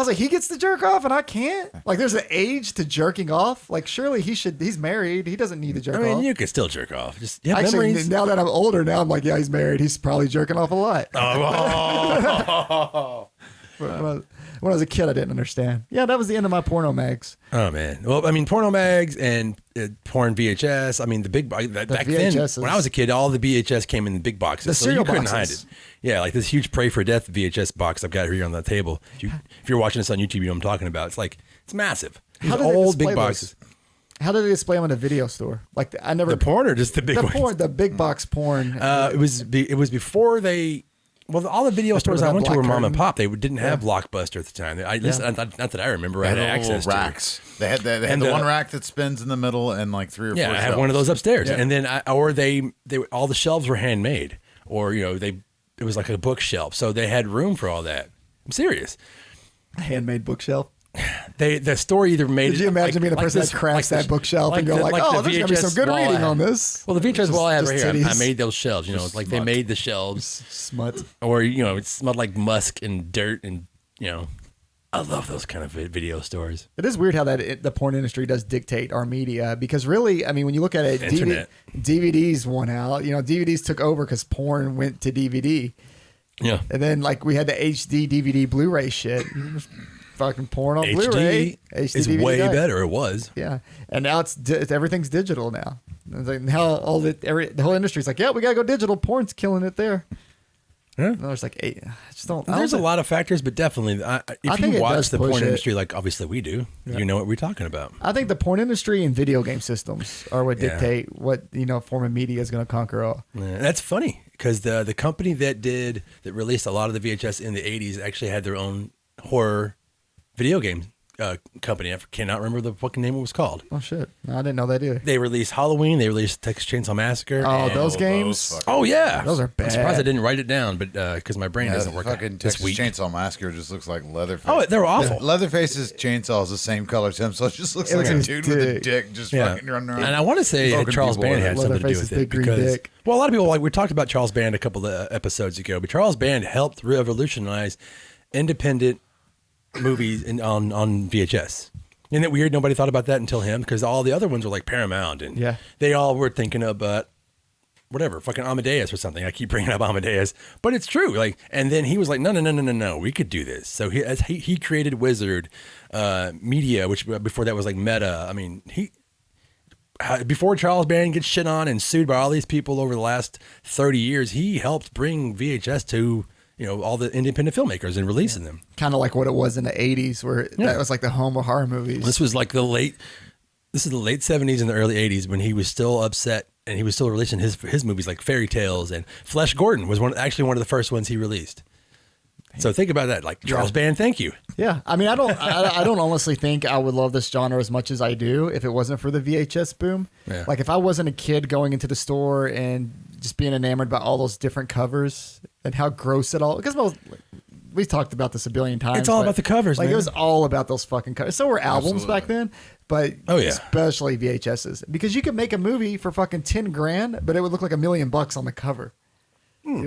Speaker 4: like, he gets to jerk off and I can't. Like, there's an age to jerking off. Like, surely he's married. He doesn't need to jerk
Speaker 3: I mean,
Speaker 4: off.
Speaker 3: you can still jerk off. Just yeah,
Speaker 4: Actually,
Speaker 3: memories.
Speaker 4: now that I'm older, now I'm like, yeah, he's married. He's probably jerking off a lot.
Speaker 3: Oh.
Speaker 4: When I was a kid, I didn't understand. Yeah, that was the end of my porno mags.
Speaker 3: Oh man. Well, I mean, porno mags and porn VHS. I mean, the big back then
Speaker 4: VHSs.
Speaker 3: when I was a kid, all the VHS came in the big boxes,
Speaker 4: The
Speaker 3: so you
Speaker 4: cereal
Speaker 3: couldn't
Speaker 4: boxes.
Speaker 3: hide it. Yeah, like this huge Pray for Death VHS box I've got here on the table. If you're watching this on YouTube, you know what I'm talking about. It's massive. These
Speaker 4: How did they
Speaker 3: old
Speaker 4: display
Speaker 3: big
Speaker 4: those?
Speaker 3: boxes.
Speaker 4: How did they display them in a video store? Like, I never.
Speaker 3: The porn or just the big
Speaker 4: the
Speaker 3: ones?
Speaker 4: porn, the big box porn.
Speaker 3: It was before they. Well, all the video stores I
Speaker 4: that
Speaker 3: went to
Speaker 4: black
Speaker 3: were mom and
Speaker 4: curtain.
Speaker 3: pop. They didn't have Blockbuster at the time. At least not that I remember. I
Speaker 2: They
Speaker 3: had
Speaker 2: had
Speaker 3: access
Speaker 2: little
Speaker 3: to
Speaker 2: racks. They had
Speaker 3: And
Speaker 2: the
Speaker 3: the-
Speaker 2: one rack that spins in the middle and like 3 or 4
Speaker 3: Yeah, I
Speaker 2: shelves.
Speaker 3: have one of those upstairs,
Speaker 2: Yeah.
Speaker 3: and then they all the shelves were handmade, or it was like a bookshelf, so they had room for all that. I'm serious.
Speaker 4: handmade bookshelf.
Speaker 3: The store either made.
Speaker 4: Did you imagine being the person that crafts that bookshelf and you're like, oh, there's gonna be some good reading on this?
Speaker 3: Well, the VHS wall I have right
Speaker 4: Just
Speaker 3: here, I
Speaker 4: titties.
Speaker 3: made those shelves.
Speaker 2: Just
Speaker 3: Like
Speaker 2: smut.
Speaker 3: they made the shelves,
Speaker 4: Smut.
Speaker 3: or it smelled like musk and dirt, and I love those kind of video stores.
Speaker 4: It is weird how the porn industry does dictate our media because really, I mean, when you look at it,
Speaker 3: Internet.
Speaker 4: DVDs won out. DVDs took over because porn went to DVD.
Speaker 3: Yeah.
Speaker 4: And then like we had the HD DVD Blu-ray shit. Fucking porn on
Speaker 3: HD
Speaker 4: Blu-ray.
Speaker 3: is
Speaker 4: DVD
Speaker 3: way
Speaker 4: died.
Speaker 3: better. It was.
Speaker 4: Yeah. And now everything's digital now. It's like now the whole industry's like, yeah, we gotta go digital. Porn's killing it there.
Speaker 3: Yeah.
Speaker 4: And there's like 8. I just don't.
Speaker 3: There's a lot of factors, but definitely, if
Speaker 4: think
Speaker 3: you
Speaker 4: it
Speaker 3: watch
Speaker 4: does
Speaker 3: the
Speaker 4: push
Speaker 3: porn
Speaker 4: it.
Speaker 3: industry, like obviously we do, you know what we're talking about.
Speaker 4: I think the porn industry and video game systems are what dictate what form of media is going to conquer all.
Speaker 3: Yeah, that's funny because the company that released a lot of the VHS in the 80s actually had their own horror video game company. I cannot remember the fucking name it was called.
Speaker 4: Oh shit! No, I didn't know that either.
Speaker 3: They released Halloween. They released Texas Chainsaw Massacre.
Speaker 4: Oh, those games.
Speaker 3: Oh yeah,
Speaker 4: Those are
Speaker 3: I'm
Speaker 4: bad.
Speaker 3: surprised I didn't write it down, but because my brain doesn't work
Speaker 2: Fucking
Speaker 3: this
Speaker 2: Texas
Speaker 3: week.
Speaker 2: Chainsaw Massacre just looks like Leatherface.
Speaker 3: Oh, they're awful.
Speaker 2: Leatherface's chainsaw is the same color as him, so it just looks
Speaker 4: It
Speaker 2: like
Speaker 4: looks
Speaker 2: a
Speaker 4: like
Speaker 2: dude with a
Speaker 4: dick.
Speaker 2: dick just
Speaker 3: Yeah,
Speaker 2: fucking running around.
Speaker 3: and I want to say
Speaker 2: Poking
Speaker 3: Charles
Speaker 2: people
Speaker 3: Band
Speaker 2: with
Speaker 3: had
Speaker 2: it.
Speaker 3: something to do
Speaker 4: Leatherface's
Speaker 3: with it
Speaker 4: big green
Speaker 3: because
Speaker 4: dick.
Speaker 3: well, a lot of people we talked about Charles Band a couple of episodes ago, but Charles Band helped revolutionize independent movies on VHS. Isn't it weird? Nobody thought about that until him because all the other ones were like Paramount and they all were thinking of whatever, fucking Amadeus or something. I keep bringing up Amadeus, but it's true. Like, and then he was like, no, we could do this. So he created Wizard Media, which before that was like Meta. I mean, before Charles Band gets shit on and sued by all these people over the last 30 years, he helped bring VHS to all the independent filmmakers and releasing them.
Speaker 4: Kind of like what it was in the 80s, where that was like the home of horror movies.
Speaker 3: This was like the late 70s and the early 80s when he was still upset and he was still releasing his movies like Fairy Tales, and Flesh Gordon was actually one of the first ones he released. So think about that, like Charles Band, thank you.
Speaker 4: Yeah, I mean, I don't honestly think I would love this genre as much as I do if it wasn't for the VHS boom.
Speaker 3: Yeah.
Speaker 4: Like if I wasn't a kid going into the store and just being enamored by all those different covers and how gross it all. Because we've talked about this a billion times.
Speaker 3: It's all about the covers,
Speaker 4: like
Speaker 3: man.
Speaker 4: It was all about those fucking covers. So were albums back then, but especially VHSs, because you could make a movie for fucking $10,000, but it would look like $1 million on the cover. And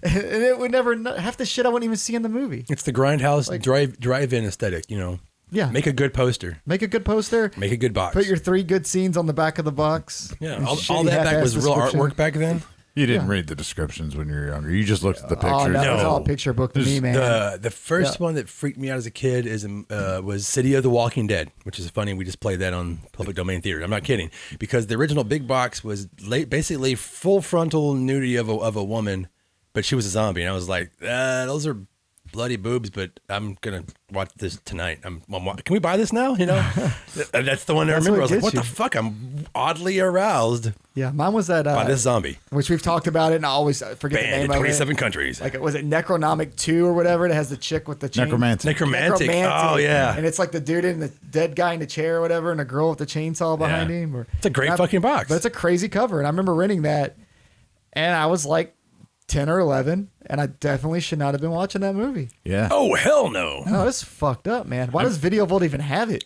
Speaker 4: it would never half the shit I wouldn't even see in the movie.
Speaker 3: It's the grindhouse drive-in aesthetic,
Speaker 4: Yeah.
Speaker 3: Make a good poster.
Speaker 4: Make a good poster.
Speaker 3: Make a good box.
Speaker 4: Put your 3 good scenes on the back of the box.
Speaker 3: Yeah, all that back was real artwork back then.
Speaker 2: You didn't read the descriptions when you were younger. You just looked at the pictures.
Speaker 4: Oh, that was
Speaker 3: No.
Speaker 4: all picture book to me, man.
Speaker 3: The first one that freaked me out as a kid was City of the Walking Dead, which is funny. We just played that on public domain theater. I'm not kidding, because the original big box was basically full frontal nudity of a woman, but she was a zombie, and I was like, those are bloody boobs, but I'm gonna watch this tonight. Can we buy this now? That's the one I remember. I was like, what the fuck? I'm oddly aroused.
Speaker 4: Yeah, mine was that
Speaker 3: by this zombie.
Speaker 4: which we've talked about it, and I always forget the
Speaker 3: Banned
Speaker 4: name
Speaker 3: in
Speaker 4: of
Speaker 3: 27
Speaker 4: it.
Speaker 3: countries.
Speaker 4: Like, was it Necronomic 2 or whatever? It has the chick with the chain.
Speaker 2: Necromantic.
Speaker 3: Oh yeah,
Speaker 4: And it's like the dude in the dead guy in the chair or whatever, and a girl with the chainsaw behind him.
Speaker 3: It's a great fucking box.
Speaker 4: But it's a crazy cover, and I remember renting that, and I was like 10 or 11, and I definitely should not have been watching that movie.
Speaker 2: Yeah.
Speaker 3: Oh hell no!
Speaker 4: No, it's fucked up, man. Why does Video Vault even have it?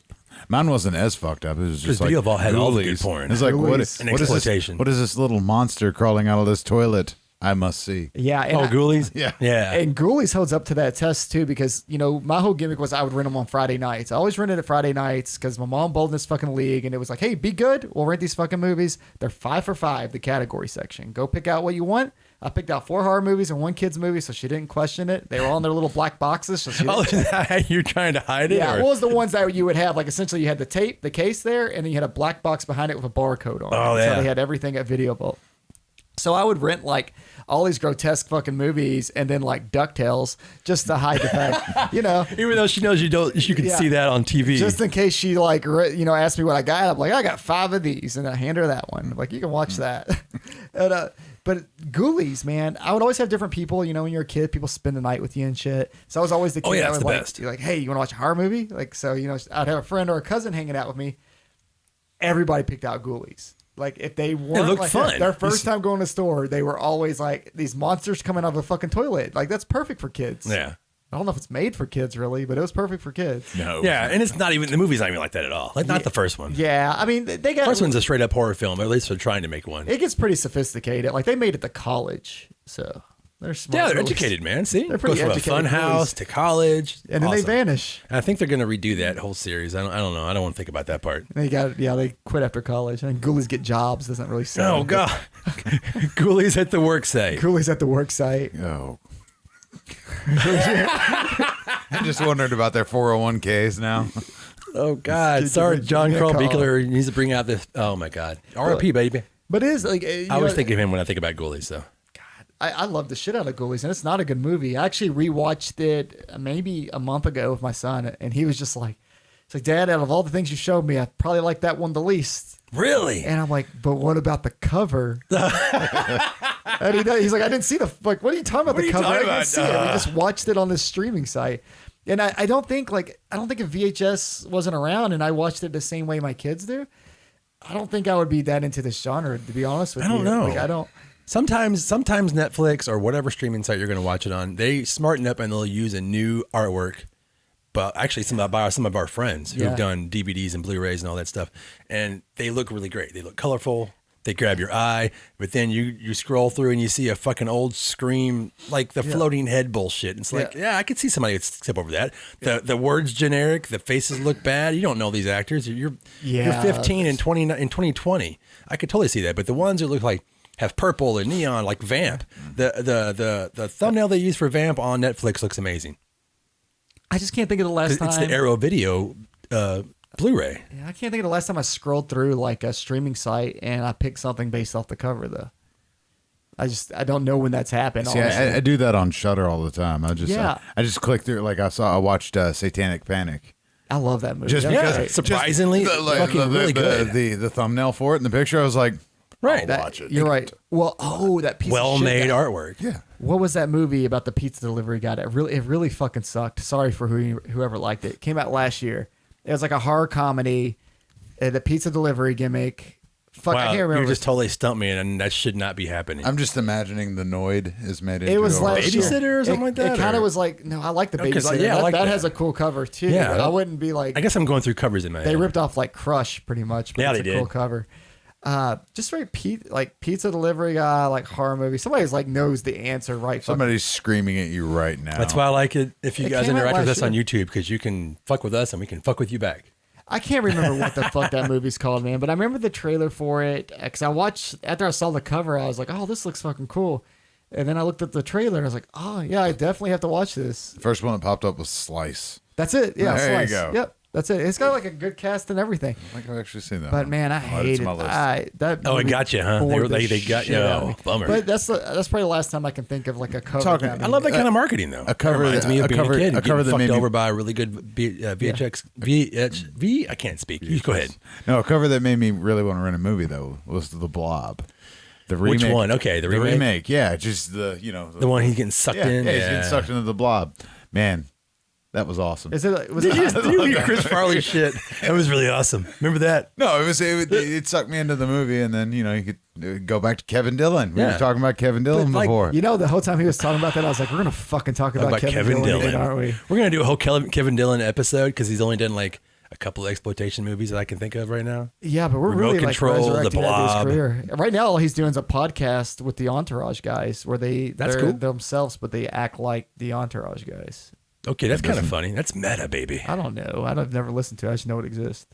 Speaker 2: Mine wasn't as fucked up. It was just like
Speaker 3: Video Vault had all the good
Speaker 2: ghoulies.
Speaker 3: porn.
Speaker 2: It's like
Speaker 4: Ghoulies.
Speaker 3: And
Speaker 2: what is
Speaker 3: exploitation.
Speaker 2: what is this little monster crawling out of this toilet? I must see.
Speaker 4: Yeah. And
Speaker 3: Ghoulies.
Speaker 2: Yeah.
Speaker 3: yeah.
Speaker 4: And Ghoulies holds up to that test too, because my whole gimmick was I would rent them on Friday nights. I always rented it Friday nights because my mom bowled in this fucking league, and it was like, hey, be good. We'll rent these fucking movies. They're 5 for $5, the category section. Go pick out what you want. I picked out 4 horror movies and 1 kid's movie, so she didn't question it. They were all in their little black boxes. So she
Speaker 3: Oh, is that how you're trying to hide it?
Speaker 4: yeah,
Speaker 3: or-
Speaker 4: what was the ones that you would have? Like, essentially, you had the tape, the case there, and then you had a black box behind it with a barcode on it.
Speaker 3: Oh, yeah.
Speaker 4: So they had everything at Video Vault. So I would rent, like, all these grotesque fucking movies and then, like, DuckTales just to hide the fact,
Speaker 3: Even though she knows you can
Speaker 4: Yeah.
Speaker 3: see that on TV.
Speaker 4: just in case she, like, asked me what I got. I'm like, I got 5 of these, and I hand her that one. Like, you can watch that. And, but Ghoulies, man, I would always have different people. When you're a kid, people spend the night with you and shit. So I was always the kid
Speaker 3: Oh, yeah,
Speaker 4: that
Speaker 3: it's
Speaker 4: would
Speaker 3: the
Speaker 4: like,
Speaker 3: best.
Speaker 4: you're like, hey, you want to watch a horror movie? Like, so, I'd have a friend or a cousin hanging out with me. Everybody picked out Ghoulies. Like, if they weren't
Speaker 3: looked
Speaker 4: like
Speaker 3: fun.
Speaker 4: their first time going to the store, they were always like these monsters coming out of a fucking toilet. Like, that's perfect for kids.
Speaker 3: yeah.
Speaker 4: I don't know if it's made for kids really, but it was perfect for kids.
Speaker 2: No.
Speaker 3: Yeah, and it's not even, the movie's not even like that at all. Like, not the first one.
Speaker 4: Yeah, I mean, they got
Speaker 3: First one's a straight up horror film, or at least they're trying to make one.
Speaker 4: it gets pretty sophisticated. Like, they made it to college, so they're smart.
Speaker 3: Yeah, they're
Speaker 4: girls.
Speaker 3: educated, man. See?
Speaker 4: They're pretty
Speaker 3: Goes from a
Speaker 4: educated
Speaker 3: fun house
Speaker 4: boys.
Speaker 3: to college.
Speaker 4: And then
Speaker 3: Awesome.
Speaker 4: they vanish.
Speaker 3: And I think they're going to redo that whole series. I don't know. I don't want to think about that part.
Speaker 4: They quit after college. And Ghoulies get jobs. Doesn't really sound.
Speaker 3: Oh, God. Ghoulies at the work site.
Speaker 4: Ghoulies at the work site.
Speaker 2: Oh. I'm just wondering about their 401ks now.
Speaker 3: Oh, God.
Speaker 4: Did
Speaker 3: Sorry,
Speaker 4: you-
Speaker 3: John
Speaker 4: yeah,
Speaker 3: Carl
Speaker 4: Carl.
Speaker 3: Beekler needs to bring out this. Oh, my God. RIP, baby.
Speaker 4: But it is like
Speaker 3: I always think of him when I think about Ghoulies, though.
Speaker 4: I love the shit out of Ghoulies, and it's not a good movie. I actually rewatched it maybe a month ago with my son, and he was just like, "It's like, Dad, out of all the things you showed me, I probably like that one the least."
Speaker 3: Really?
Speaker 4: And I'm like, "But what about the cover?" And he's like, "I didn't see what are you talking about? The cover? I didn't see it. We just watched it on this streaming site." And I don't think if VHS wasn't around and I watched it the same way my kids do, I don't think I would be that into this genre, to be honest with you.
Speaker 3: I don't know.
Speaker 4: Like, I don't.
Speaker 3: Sometimes Netflix or whatever streaming site you're going to watch it on, they smarten up and they'll use a new artwork. But actually, some of our friends who've done DVDs and Blu-rays and all that stuff, and they look really great. They look colorful. They grab your eye, but then you scroll through and you see a fucking old Scream, like the floating head bullshit. And it's like, I could see somebody step over that. The words generic, the faces look bad. You don't know these actors. You're 15 in 2020. I could totally see that. But the ones that look like have purple and neon, like Vamp. The thumbnail they use for Vamp on Netflix looks amazing.
Speaker 4: I just can't think of the last time.
Speaker 3: It's the Arrow Video Blu-ray.
Speaker 4: Yeah, I can't think of the last time I scrolled through like a streaming site and I picked something based off the cover though. I don't know when that's happened.
Speaker 2: See, I do that on Shudder all the time. I just click through. Like I watched Satanic Panic.
Speaker 4: I love that movie.
Speaker 2: Just
Speaker 4: That's
Speaker 2: because,
Speaker 4: great.
Speaker 3: surprisingly, really good.
Speaker 2: The thumbnail for it and the picture, I was like,
Speaker 3: right,
Speaker 2: I'll watch it.
Speaker 4: You're right. Well, that piece of shit.
Speaker 3: Well-made artwork.
Speaker 2: Yeah.
Speaker 4: What was that movie about the pizza delivery guy? It really fucking sucked. Sorry for whoever liked it. It came out last year. It was like a horror comedy, the pizza delivery gimmick. Fuck,
Speaker 3: wow,
Speaker 4: I can't remember.
Speaker 3: You just totally stumped me, and that should not be happening.
Speaker 2: I'm just imagining the Noid is made into
Speaker 4: It was
Speaker 2: a
Speaker 4: last year.
Speaker 3: Babysitter or something like that?
Speaker 4: It kind
Speaker 3: or-
Speaker 4: of was like, no, I like the
Speaker 3: Okay,
Speaker 4: babysitter.
Speaker 3: yeah, I like
Speaker 4: that
Speaker 3: that.
Speaker 4: has a cool cover too.
Speaker 3: Yeah,
Speaker 4: but I wouldn't be like.
Speaker 3: I guess I'm going through covers in my
Speaker 4: They
Speaker 3: head.
Speaker 4: ripped off like Crush pretty much. But
Speaker 3: Yeah,
Speaker 4: it's
Speaker 3: they
Speaker 4: a cool
Speaker 3: did.
Speaker 4: cover. Just very pizza delivery guy, like horror movie. Somebody's like knows the answer right.
Speaker 2: Somebody's screaming at you right now.
Speaker 3: That's why I like it if you
Speaker 4: It
Speaker 3: guys
Speaker 4: came out
Speaker 3: interact with
Speaker 4: last
Speaker 3: us on
Speaker 4: year.
Speaker 3: YouTube, because you can fuck with us and we can fuck with you back.
Speaker 4: I can't remember what the fuck that movie's called, man. But I remember the trailer for it because after I saw the cover, I was like, oh, this looks fucking cool. And then I looked at the trailer and I was like, oh yeah, I definitely have to watch this.
Speaker 2: The first one that popped up was Slice.
Speaker 4: That's it. Yeah,
Speaker 2: There you
Speaker 4: Slice.
Speaker 2: go.
Speaker 4: Yep, that's it. It's got like a good cast and everything.
Speaker 2: I think I've actually seen that.
Speaker 4: But
Speaker 2: one.
Speaker 4: man, I
Speaker 2: I'll add it
Speaker 4: hate
Speaker 2: to
Speaker 4: it.
Speaker 2: my list.
Speaker 4: That
Speaker 3: Oh, it
Speaker 4: movie
Speaker 3: got you, huh?
Speaker 4: bored
Speaker 3: They
Speaker 4: the
Speaker 3: got you.
Speaker 4: shit out of me.
Speaker 3: Bummer.
Speaker 4: But that's probably the last time I can think of like a cover.
Speaker 2: Talking-
Speaker 4: that
Speaker 3: I love that
Speaker 4: movie.
Speaker 3: kind of marketing, though.
Speaker 2: a cover-
Speaker 3: It reminds me of
Speaker 2: a
Speaker 3: being
Speaker 2: cover-
Speaker 3: a kid
Speaker 2: a
Speaker 3: and
Speaker 2: cover
Speaker 3: getting
Speaker 2: that made
Speaker 3: fucked
Speaker 2: me-
Speaker 3: over by a really good VHS. I can't speak. You go ahead.
Speaker 2: No, a cover that made me really want to rent a movie though was The Blob. The
Speaker 3: Which
Speaker 2: remake.
Speaker 3: one? Okay, the remake?
Speaker 2: Yeah, just the
Speaker 3: The one he's getting sucked in.
Speaker 2: Yeah, he's getting sucked into The Blob. Man, that was awesome.
Speaker 4: Was it?
Speaker 3: Did you hear Chris Farley shit? That was really awesome. Remember that?
Speaker 2: No, it sucked me into the movie, and then you could go back to Kevin Dillon. We
Speaker 3: Yeah.
Speaker 2: were talking about Kevin Dillon
Speaker 3: But, like,
Speaker 2: before.
Speaker 4: The whole time he was talking about that, I was like, we're gonna fucking talk about Kevin Dillon, again, aren't we?
Speaker 3: We're gonna do a whole Kevin Dillon episode because he's only done like a couple of exploitation movies that I can think of right now.
Speaker 4: Yeah, but we're
Speaker 3: Remote
Speaker 4: really
Speaker 3: Control,
Speaker 4: like
Speaker 3: The
Speaker 4: resurrecting that
Speaker 3: Blob.
Speaker 4: dude's career. Right now, all he's doing is a podcast with the Entourage guys, where they're
Speaker 3: cool.
Speaker 4: themselves, but they act like the Entourage guys.
Speaker 3: Okay, that's kind of funny. That's meta, baby.
Speaker 4: I don't know. I've never listened to it. I just know it exists.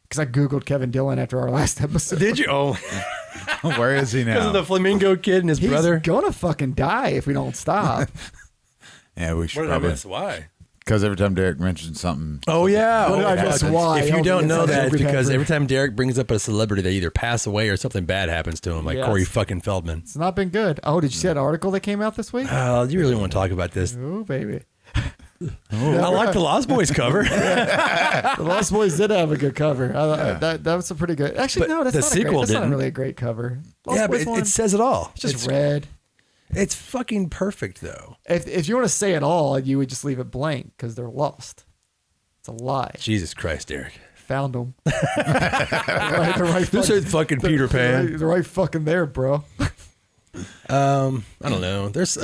Speaker 4: Because I Googled Kevin Dillon after our last episode.
Speaker 3: Did you? Oh,
Speaker 2: Where is he
Speaker 3: because
Speaker 2: now?
Speaker 3: of the flamingo kid and his
Speaker 4: He's
Speaker 3: brother.
Speaker 4: gonna fucking die if we don't stop.
Speaker 2: Yeah, we should
Speaker 3: What did I
Speaker 2: probably,
Speaker 3: miss? Why?
Speaker 2: because every time Derek mentions something,
Speaker 3: Oh yeah.
Speaker 4: What did I miss? Why?
Speaker 3: If you
Speaker 4: Oh,
Speaker 3: don't
Speaker 4: yes,
Speaker 3: know
Speaker 4: I
Speaker 3: that, it's
Speaker 4: do
Speaker 3: because
Speaker 4: remember.
Speaker 3: every time Derek brings up a celebrity, they either pass away or something bad happens to him, like
Speaker 4: Yes.
Speaker 3: Corey fucking Feldman.
Speaker 4: It's not been good. Oh, did you see that article that came out this week?
Speaker 3: You really want to talk about this?
Speaker 4: Oh, baby.
Speaker 3: I like the Lost Boys cover.
Speaker 4: The Lost Boys did have a good cover. That was a pretty good. Actually,
Speaker 3: But
Speaker 4: no, that's
Speaker 3: the
Speaker 4: not
Speaker 3: sequel
Speaker 4: that's not
Speaker 3: didn't.
Speaker 4: really a great cover. Lost
Speaker 3: Yeah,
Speaker 4: Boys
Speaker 3: but
Speaker 4: one,
Speaker 3: it says it all.
Speaker 4: it's just
Speaker 3: It's
Speaker 4: red.
Speaker 3: It's fucking perfect though.
Speaker 4: If you want to say it all, you would just leave it blank because they're lost. It's a lie.
Speaker 3: Jesus Christ, Derek.
Speaker 4: Found them. right, they're right
Speaker 3: This
Speaker 4: fucking-
Speaker 3: is fucking Peter Pan.
Speaker 4: They're right fucking there, bro.
Speaker 3: I don't know. There's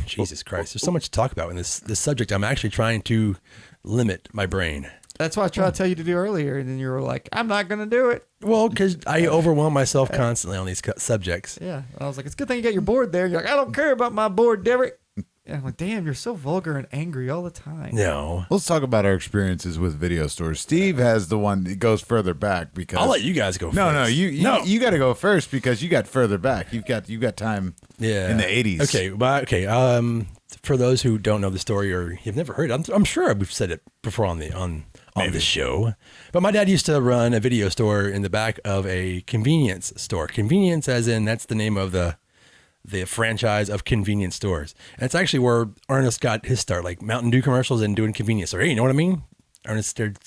Speaker 3: Jesus Christ. There's so much to talk about in this subject. I'm actually trying to limit my brain.
Speaker 4: That's what I tried to tell you to do earlier, and then you were like, "I'm not gonna do it."
Speaker 3: Well, because I overwhelm myself constantly on these subjects.
Speaker 4: Yeah, I was like, "It's a good thing you got your board there." You're like, "I don't care about my board, Derek." And I'm like, "Damn, you're so vulgar and angry all the time."
Speaker 3: No.
Speaker 2: let's talk about our experiences with video stores. Steve has the one that goes further back because
Speaker 3: I'll let you guys go
Speaker 2: No,
Speaker 3: first.
Speaker 2: no, you got to go first because you got further back. You got time.
Speaker 3: Yeah.
Speaker 2: in the 80s.
Speaker 3: Okay. Well, okay. For those who don't know the story or you've never heard it, I'm sure we've said it before on on the show. But my dad used to run a video store in the back of a convenience store. Convenience as in that's the name of the franchise of convenience stores. And it's actually where Ernest got his start, like Mountain Dew commercials and doing convenience store. Hey, you know what I mean? Ernest scared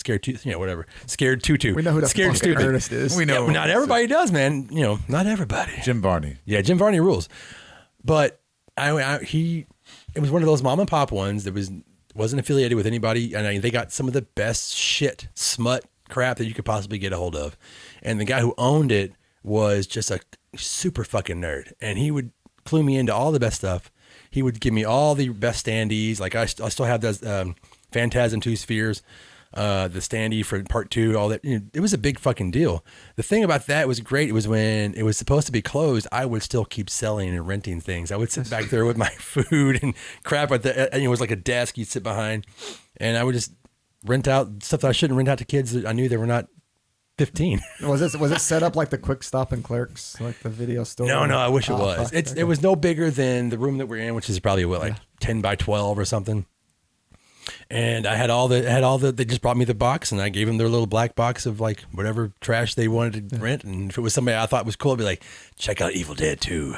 Speaker 3: whatever. Scared Tutu.
Speaker 4: We know who the
Speaker 3: scared
Speaker 4: fucking
Speaker 3: stupid.
Speaker 4: Ernest is.
Speaker 2: We know.
Speaker 3: Yeah, not everybody does, man. You know, not everybody.
Speaker 2: Jim Varney.
Speaker 3: Yeah, Jim Varney rules. But it was one of those mom and pop ones that wasn't affiliated with anybody. And they got some of the best shit, smut crap that you could possibly get a hold of. And the guy who owned it was just a super fucking nerd. And he would clue me into all the best stuff. He would give me all the best standees. Like I still have those Phantasm 2 Spheres, the standee for part 2, all that. You know, it was a big fucking deal. The thing about that was great. It was when it was supposed to be closed, I would still keep selling and renting things. I would sit back there with my food and crap and it was like a desk you'd sit behind, and I would just rent out stuff that I shouldn't rent out to kids that I knew they were not 15.
Speaker 4: Was it set up like the Quick Stop and Clerks, like the video store?
Speaker 3: No, I wish it
Speaker 4: Oh,
Speaker 3: was.
Speaker 4: fuck.
Speaker 3: It was no bigger than the room that we're in, which is probably 10 by 12 or something. And I had all the, they just brought me the box and I gave them their little black box of like whatever trash they wanted to rent. And if it was somebody I thought was cool, I'd be like, check out Evil Dead 2.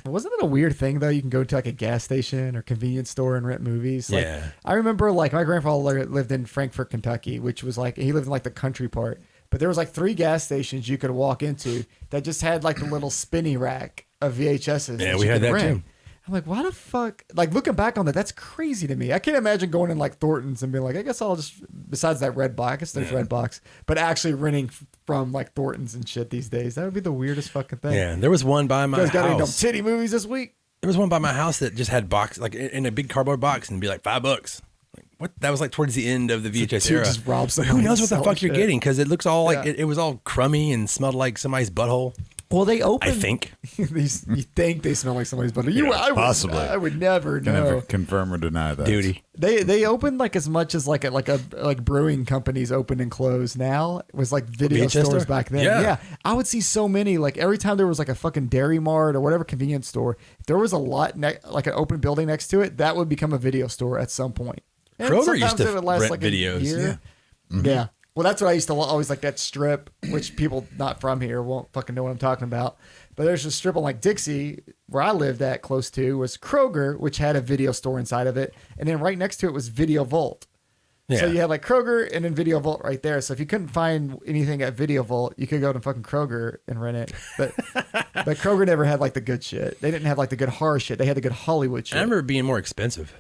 Speaker 4: Wasn't it a weird thing though? You can go to like a gas station or convenience store and rent movies. Like,
Speaker 3: Yeah.
Speaker 4: I remember like my grandfather lived in Frankfort, Kentucky, which was like, he lived in like the country part. But there was like 3 gas stations you could walk into that just had like a little spinny rack of VHSs.
Speaker 3: Yeah, we had that too.
Speaker 4: I'm like, why the fuck? Like looking back on that, that's crazy to me. I can't imagine going in like Thornton's and being like, I guess I'll just, besides that red box, I guess there's red box, but actually renting from like Thornton's and shit these days. That would be the weirdest fucking thing.
Speaker 3: Yeah. There was one by my
Speaker 4: You guys got any dumb
Speaker 3: house.
Speaker 4: titty movies this week?
Speaker 3: There was one by my house that just had box, like in a big cardboard box, and it'd be like $5. Like, what? That was like towards the end of the VHS
Speaker 4: Dude
Speaker 3: era.
Speaker 4: just robs
Speaker 3: Who
Speaker 4: somebody
Speaker 3: knows
Speaker 4: and
Speaker 3: what the
Speaker 4: sells
Speaker 3: fuck you're
Speaker 4: shit.
Speaker 3: getting? Because it looks all like
Speaker 4: Yeah.
Speaker 3: it was all crummy and smelled like somebody's butthole.
Speaker 4: Well, they open.
Speaker 3: I think.
Speaker 4: You think they smell like somebody's butter.
Speaker 2: possibly.
Speaker 4: I would never
Speaker 2: Can
Speaker 4: know.
Speaker 2: never confirm or deny that.
Speaker 3: Duty.
Speaker 4: They open like as much as like brewing companies open and close now. It was like video
Speaker 3: VHS
Speaker 4: stores
Speaker 3: store?
Speaker 4: back then.
Speaker 3: Yeah.
Speaker 4: Yeah, I would see so many. Like every time there was like a fucking Dairy Mart or whatever convenience store, if there was a lot like an open building next to it, that would become a video store at some point. And
Speaker 3: Kroger used
Speaker 4: sometimes
Speaker 3: to
Speaker 4: it would last
Speaker 3: rent
Speaker 4: like a
Speaker 3: videos.
Speaker 4: year.
Speaker 3: Yeah.
Speaker 4: Yeah. Well, that's what I used to always like, that strip, which people not from here won't fucking know what I'm talking about. But there's a strip on like Dixie where I lived at close to was Kroger, which had a video store inside of it. And then right next to it was Video Vault.
Speaker 3: Yeah.
Speaker 4: So you had like Kroger and then Video Vault right there. So if you couldn't find anything at Video Vault, you could go to fucking Kroger and rent it. But Kroger never had like the good shit. They didn't have like the good horror shit. They had the good Hollywood shit.
Speaker 3: I remember it being more expensive.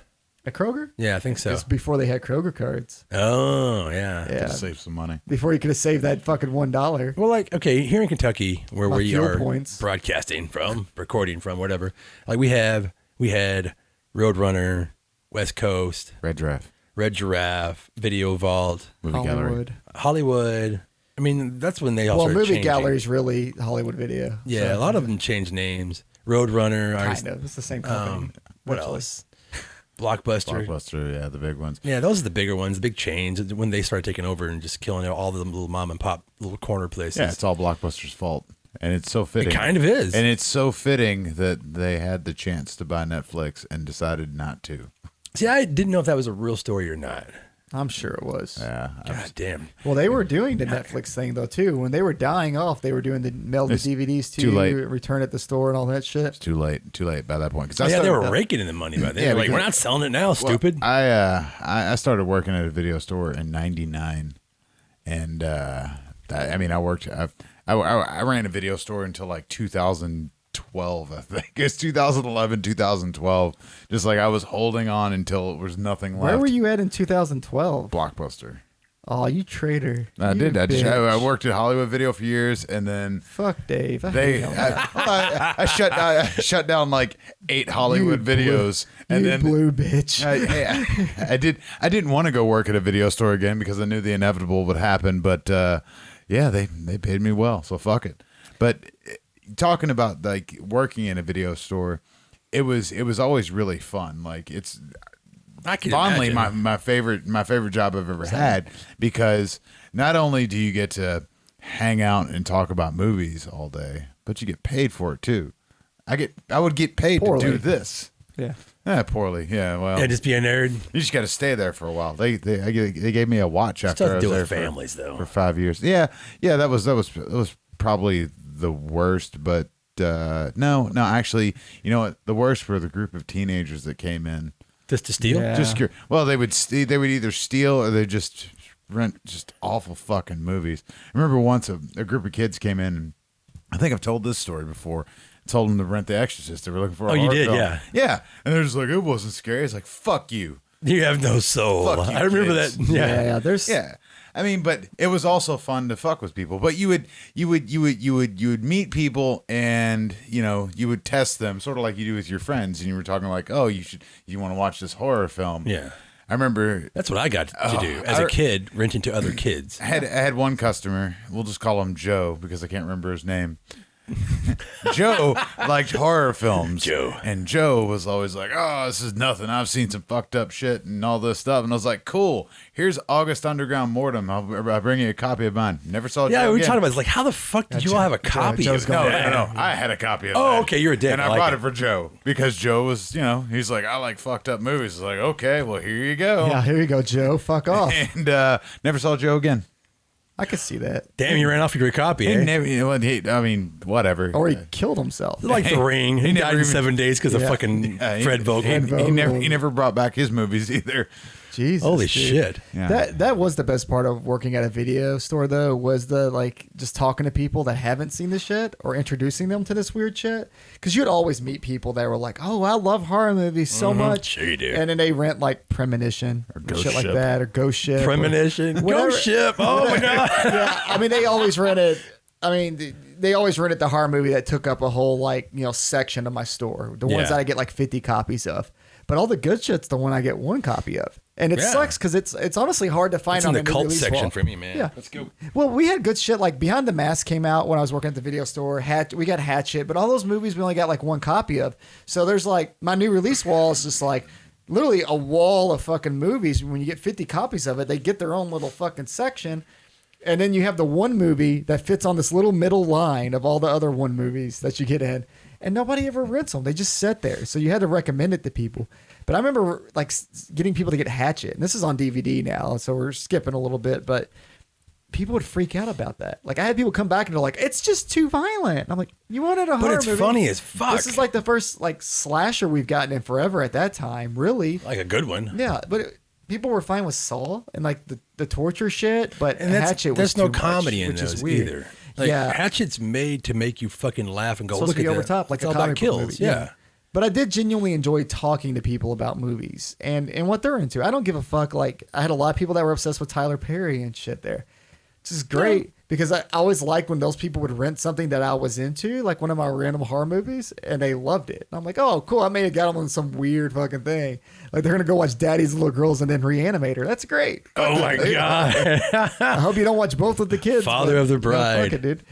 Speaker 4: At Kroger?
Speaker 3: Yeah, I think so.
Speaker 4: It's before they had Kroger cards.
Speaker 3: Oh, yeah.
Speaker 4: Yeah.
Speaker 2: To save some money.
Speaker 4: Before you could have saved that fucking $1.
Speaker 3: Well, like, okay, here in Kentucky, where
Speaker 4: My
Speaker 3: we
Speaker 4: fuel
Speaker 3: are
Speaker 4: points.
Speaker 3: broadcasting from, recording from, whatever, like we had Roadrunner, West Coast,
Speaker 2: Red Drive.
Speaker 3: Red Giraffe, Video Vault,
Speaker 2: Movie gallery.
Speaker 4: Hollywood.
Speaker 3: Hollywood. I mean, that's when they all
Speaker 4: Well,
Speaker 3: started
Speaker 4: movie
Speaker 3: changing.
Speaker 4: gallery's really Hollywood Video.
Speaker 3: Yeah,
Speaker 4: So,
Speaker 3: a lot of them changed names. Roadrunner.
Speaker 4: kind of. It's the same company.
Speaker 3: What
Speaker 4: virtually.
Speaker 3: else? Blockbuster.
Speaker 2: Blockbuster, yeah, the big ones.
Speaker 3: Yeah, those are the bigger ones, the big chains. When they started taking over and just killing all the little mom and pop little corner places.
Speaker 2: Yeah, it's all Blockbuster's fault. And it's so fitting.
Speaker 3: It kind of is.
Speaker 2: And it's so fitting that they had the chance to buy Netflix and decided not to.
Speaker 3: See, I didn't know if that was a real story or not.
Speaker 4: I'm sure it was.
Speaker 2: Yeah.
Speaker 3: God damn.
Speaker 4: Well, they were doing the Netflix thing though too. When they were dying off, they were doing the mail the
Speaker 2: It's
Speaker 4: DVDs to
Speaker 2: too
Speaker 4: you,
Speaker 2: late.
Speaker 4: return at the store and all that shit.
Speaker 2: It's too late by that point. 'Cause I
Speaker 3: Oh, yeah, they
Speaker 2: started-
Speaker 3: were raking in the money by then.
Speaker 2: Yeah,
Speaker 3: They're like,
Speaker 2: because-
Speaker 3: we're not selling it now, stupid.
Speaker 2: I started working at a video store in '99, and I ran a video store until like 2012. I think it's 2011, 2012. Just like I was holding on until it was nothing left.
Speaker 4: Where were you at in 2012?
Speaker 2: Blockbuster.
Speaker 4: Oh, you traitor!
Speaker 2: I
Speaker 4: You
Speaker 2: did. I
Speaker 4: bitch.
Speaker 2: worked at Hollywood Video for years, and then
Speaker 4: Fuck Dave. I hate him.
Speaker 2: I shut down like 8 Hollywood
Speaker 4: You blue-
Speaker 2: videos, and
Speaker 4: you
Speaker 2: then
Speaker 4: blue bitch.
Speaker 2: I didn't want to go work at a video store again because I knew the inevitable would happen. But yeah, they paid me well, so fuck it. But talking about like working in a video store, it was always really fun. Like it's
Speaker 3: I can
Speaker 2: fondly
Speaker 3: imagine.
Speaker 2: my favorite job I've ever had, because not only do you get to hang out and talk about movies all day, but you get paid for it too. I would get paid
Speaker 4: Poorly.
Speaker 2: to do this.
Speaker 4: Yeah.
Speaker 2: Poorly. Yeah, well.
Speaker 3: Yeah, just be a nerd.
Speaker 2: You just got to stay there for a while. They gave me a watch after I was there for 5 years. Yeah, that was probably the worst. But no, actually, you know what? The worst were the group of teenagers that came in
Speaker 3: just to steal.
Speaker 4: Yeah.
Speaker 2: They would either steal or they just rent just awful fucking movies. I remember once a group of kids came in, and I think I've told this story before. Told them to rent The Exorcist. They were looking for a horror film. Yeah. And they're just like, it wasn't scary. It's like, fuck you.
Speaker 3: You have no soul.
Speaker 2: Fuck you,
Speaker 3: I remember
Speaker 2: kids.
Speaker 3: that.
Speaker 4: Yeah, there's
Speaker 2: I mean, but it was also fun to fuck with people. But you would meet people, and you would test them, sort of like you do with your friends. And you were talking like, oh, you want to watch this horror film?
Speaker 3: Yeah.
Speaker 2: I remember
Speaker 3: that's what I got to do as a kid, renting to other kids.
Speaker 2: I had one customer. We'll just call him Joe because I can't remember his name. Joe liked horror films. And Joe was always like, oh, this is nothing. I've seen some fucked up shit and all this stuff. And I was like, cool. Here's August Underground Mortem. I'll bring you a copy of mine. Never saw Joe
Speaker 3: we
Speaker 2: again.
Speaker 3: talked about it. Like, how the fuck did you all have a copy of it?
Speaker 2: No. I had a copy of it.
Speaker 3: Oh, okay. You're a dick.
Speaker 2: And I bought it for Joe because Joe was, he's like, I like fucked up movies. It's like, okay, well, here you go.
Speaker 4: Yeah, here you go, Joe. Fuck off.
Speaker 2: And never saw Joe again.
Speaker 4: I could see that.
Speaker 3: Damn, you ran off your copy, eh?
Speaker 2: I mean, whatever.
Speaker 4: Or he killed himself.
Speaker 3: Like The Ring. He died in 7 days because of fucking Fred Vogel.
Speaker 2: He never brought back his movies either.
Speaker 4: Jesus,
Speaker 3: holy
Speaker 4: dude.
Speaker 3: shit!
Speaker 2: Yeah.
Speaker 4: That was the best part of working at a video store, though, was the just talking to people that haven't seen this shit or introducing them to this weird shit. Because you'd always meet people that were like, "Oh, I love horror movies so much,"
Speaker 3: Sure you do.
Speaker 4: And then they rent like Premonition or
Speaker 2: Ghost
Speaker 4: shit like
Speaker 2: Ship.
Speaker 4: that, or Ghost Ship,
Speaker 3: Premonition,
Speaker 4: whatever.
Speaker 3: Ghost Ship. Oh my god!
Speaker 4: Yeah, I mean, they always rented. I mean, they always rented the horror movie that took up a whole section of my store. The ones that I get like 50 copies of. But all the good shit's the one I get one copy of. And it sucks because it's honestly hard to find
Speaker 3: It's
Speaker 4: on
Speaker 3: in the
Speaker 4: a
Speaker 3: cult
Speaker 4: release
Speaker 3: section
Speaker 4: wall.
Speaker 3: for me, man.
Speaker 4: Yeah.
Speaker 3: Let's go.
Speaker 4: Well, we had good shit. Like Behind the Mask came out when I was working at the video store. We got Hatchet, but all those movies we only got like one copy of. So there's like my new release wall is just like literally a wall of fucking movies. When you get 50 copies of it, they get their own little fucking section. And then you have the one movie that fits on this little middle line of all the other one movies that you get in. And nobody ever rents them. They just sit there. So you had to recommend it to people. But I remember like getting people to get Hatchet. And this is on DVD now, so we're skipping a little bit. But people would freak out about that. Like I had people come back and they're like, "It's just too violent." And I'm like, "You wanted a horror
Speaker 3: But it's
Speaker 4: movie.
Speaker 3: funny as fuck.
Speaker 4: This is like the first like slasher we've gotten in forever at that time, really."
Speaker 3: Like a good one.
Speaker 4: Yeah, but people were fine with Saw and like the torture shit, but
Speaker 3: And
Speaker 4: Hatchet was
Speaker 3: there's no
Speaker 4: too much,
Speaker 3: comedy in
Speaker 4: which is
Speaker 3: those
Speaker 4: weird.
Speaker 3: either. Like,
Speaker 4: Yeah.
Speaker 3: Hatchet's made to make you fucking laugh and go,
Speaker 4: Supposed
Speaker 3: look
Speaker 4: to be
Speaker 3: at
Speaker 4: over
Speaker 3: that.
Speaker 4: top, like
Speaker 3: It's
Speaker 4: a
Speaker 3: all about
Speaker 4: comic book
Speaker 3: kills.
Speaker 4: movie.
Speaker 3: Yeah.
Speaker 4: But I did genuinely enjoy talking to people about movies and what they're into. I don't give a fuck. Like I had a lot of people that were obsessed with Tyler Perry and shit there, which is great because I always liked when those people would rent something that I was into, like one of my random horror movies, and they loved it. And I'm like, oh, cool. I may have got them on some weird fucking thing. Like they're gonna go watch Daddy's Little Girls and then Reanimate her. That's great.
Speaker 3: Oh my god.
Speaker 4: I hope you don't watch both with the kids.
Speaker 3: Father
Speaker 4: but,
Speaker 3: of the Bride.
Speaker 4: Fuck it, dude.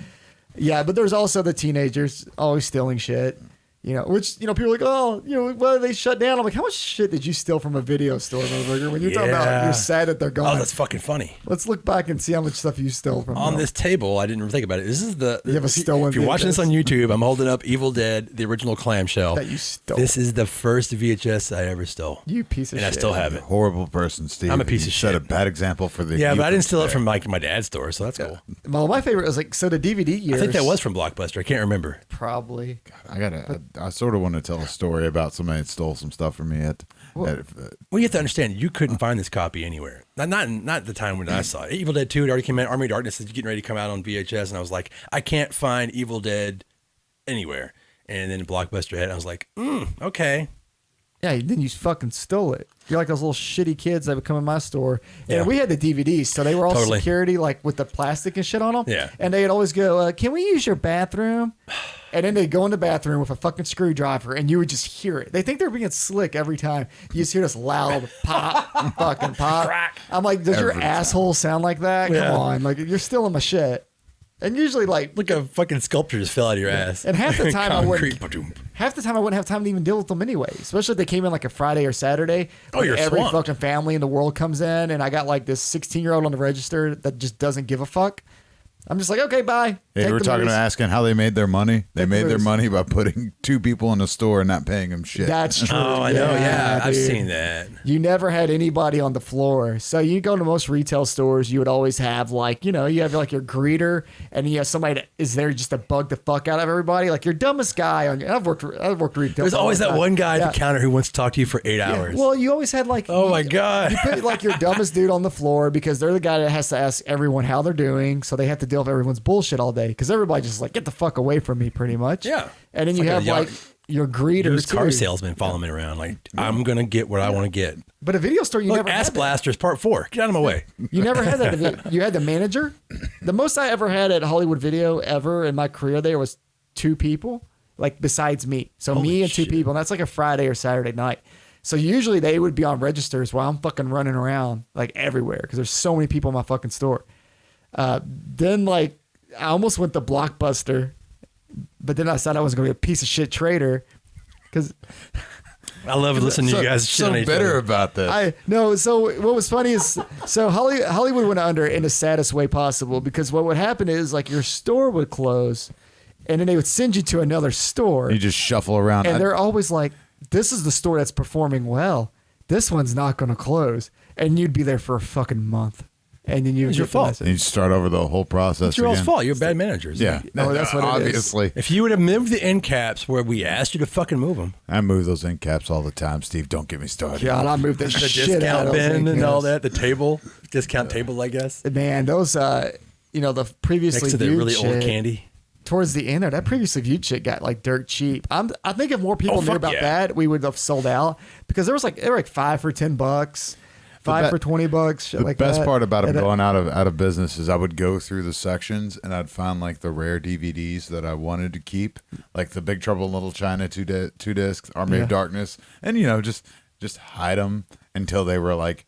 Speaker 4: Yeah, but there's also the teenagers always stealing shit. Which, people are like, oh, why they shut down? I'm like, how much shit did you steal from a video store, motherfucker? When you're talking about you're sad that they're gone.
Speaker 3: Oh, that's fucking funny.
Speaker 4: Let's look back and see how much stuff you stole from
Speaker 3: On
Speaker 4: them.
Speaker 3: this table, I didn't even think about it. This is
Speaker 4: You have a stolen
Speaker 3: If you're watching this
Speaker 4: VHS.
Speaker 3: on YouTube, I'm holding up Evil Dead, the original clamshell.
Speaker 4: That you stole.
Speaker 3: This is the first VHS I ever stole.
Speaker 4: You piece of
Speaker 3: and
Speaker 4: shit.
Speaker 3: I still have it.
Speaker 2: Horrible person, Steve.
Speaker 3: I'm a piece of
Speaker 2: You set
Speaker 3: shit.
Speaker 2: a bad example for the.
Speaker 3: Yeah, but I didn't
Speaker 2: youth
Speaker 3: steal it
Speaker 2: today.
Speaker 3: from like my dad's store, so that's cool.
Speaker 4: Well, my favorite was like, so the DVD years.
Speaker 3: I think that was from Blockbuster. I can't remember.
Speaker 4: Probably.
Speaker 2: I sort of want to tell a story about somebody that stole some stuff from me at
Speaker 3: Well, you have to understand, you couldn't find this copy anywhere. Not the time when I saw it. Evil Dead 2 had already came out. Army of Darkness is getting ready to come out on VHS, and I was like, I can't find Evil Dead anywhere. And then Blockbuster had it. I was like, okay.
Speaker 4: Yeah, then you fucking stole it. You're like those little shitty kids that would come in my store. And
Speaker 3: Yeah.
Speaker 4: we had the DVDs, so they were all
Speaker 3: Totally.
Speaker 4: security, like with the plastic and shit on them.
Speaker 3: Yeah.
Speaker 4: And they'd always go, can we use your bathroom? And then they'd go in the bathroom with a fucking screwdriver, and you would just hear it. They think they're being slick every time. You just hear this loud pop, fucking pop.
Speaker 3: Crack.
Speaker 4: I'm like, does your
Speaker 2: Every time.
Speaker 4: asshole sound like that?
Speaker 3: Yeah.
Speaker 4: Come on. Like, you're stealing my shit. And usually, like,
Speaker 3: Look, a fucking sculpture just fell out of your ass.
Speaker 4: and half the time I wouldn't.
Speaker 3: Concrete.
Speaker 4: Half the time I wouldn't have time to even deal with them anyway. Especially if they came in like a Friday or Saturday.
Speaker 3: Oh,
Speaker 4: when
Speaker 3: you're
Speaker 4: every
Speaker 3: swamped.
Speaker 4: fucking family in the world comes in, and I got like this 16-year-old on the register that just doesn't give a fuck. I'm just like, okay, bye.
Speaker 2: Hey,
Speaker 4: Take
Speaker 2: we're
Speaker 4: the
Speaker 2: talking
Speaker 4: movies.
Speaker 2: about asking how they made their money. They
Speaker 4: Take the
Speaker 2: made their
Speaker 4: movies.
Speaker 2: money by putting 2 people in a store and not paying them shit.
Speaker 4: That's true.
Speaker 3: Oh, I know. Yeah, I've
Speaker 4: dude.
Speaker 3: seen that.
Speaker 4: You never had anybody on the floor. So you go to most retail stores, you would always have like, you have like your greeter, and you have somebody that is there just to bug the fuck out of everybody. Like your dumbest guy on your. I've worked retail.
Speaker 3: There's always that one guy
Speaker 4: Yeah.
Speaker 3: at the counter who wants to talk to you for 8 hours.
Speaker 4: Well, you always had like.
Speaker 3: Oh my God.
Speaker 4: You put like your dumbest dude on the floor because they're the guy that has to ask everyone how they're doing, so they have to deal with everyone's bullshit all day. Because everybody just like get the fuck away from me, pretty much.
Speaker 3: Yeah.
Speaker 4: And then
Speaker 3: It's
Speaker 4: you
Speaker 3: like
Speaker 4: have
Speaker 3: a young-
Speaker 4: like your greeters
Speaker 3: Used car
Speaker 4: too.
Speaker 3: salesman following me around. Like, I'm going to get what I want to get.
Speaker 4: But a video store, you
Speaker 3: Look,
Speaker 4: never
Speaker 3: Ass
Speaker 4: had that.
Speaker 3: Blasters Part 4. Get out of my way.
Speaker 4: You never had that. You had the manager. The most I ever had at Hollywood Video ever in my career there was 2 people, like besides me. So
Speaker 3: Holy
Speaker 4: me and 2
Speaker 3: shit.
Speaker 4: people, and that's like a Friday or Saturday night. So usually they would be on registers while I'm fucking running around like everywhere because there's so many people in my fucking store. Then like I almost went to Blockbuster, but then I decided I was going to be a piece of shit trader because
Speaker 3: I love listening to you guys shit
Speaker 2: so
Speaker 3: on each
Speaker 2: bitter
Speaker 3: other.
Speaker 2: about this.
Speaker 4: I no. So what was funny is Hollywood went under in the saddest way possible because what would happen is like your store would close, and then they would send you to another store,
Speaker 2: You just shuffle around.
Speaker 4: and they're always like, "This is the store that's performing well. This one's not going to close," and you'd be there for a fucking month, and then you
Speaker 3: It's your fault.
Speaker 2: and you start over the whole process
Speaker 3: It's your all's
Speaker 2: again.
Speaker 3: fault. You're bad managers.
Speaker 2: Yeah.
Speaker 4: Oh, that's what it is.
Speaker 2: Obviously.
Speaker 3: If you would have moved the end caps where we asked you to fucking move them,
Speaker 2: I move those end caps all the time, Steve. Don't get me started.
Speaker 4: God, I moved the
Speaker 3: the
Speaker 4: shit out
Speaker 3: discount
Speaker 4: of those
Speaker 3: bin and
Speaker 4: things.
Speaker 3: all that, the table, discount table, I guess,
Speaker 4: Man, those the previously
Speaker 3: next to the
Speaker 4: viewed
Speaker 3: really old
Speaker 4: shit,
Speaker 3: candy.
Speaker 4: Towards the end there, that previously viewed shit got like dirt cheap. I think if more people knew
Speaker 3: fuck
Speaker 4: about
Speaker 3: yeah.
Speaker 4: that, we would have sold out because they were like 5 for $10, 5 for $20, shit
Speaker 2: The
Speaker 4: like
Speaker 2: best
Speaker 4: that.
Speaker 2: part about them
Speaker 4: And
Speaker 2: going out of business is I would go through the sections and I'd find like the rare DVDs that I wanted to keep, like the Big Trouble in Little China two discs, Army
Speaker 4: Yeah.
Speaker 2: of Darkness, and just hide them until they were like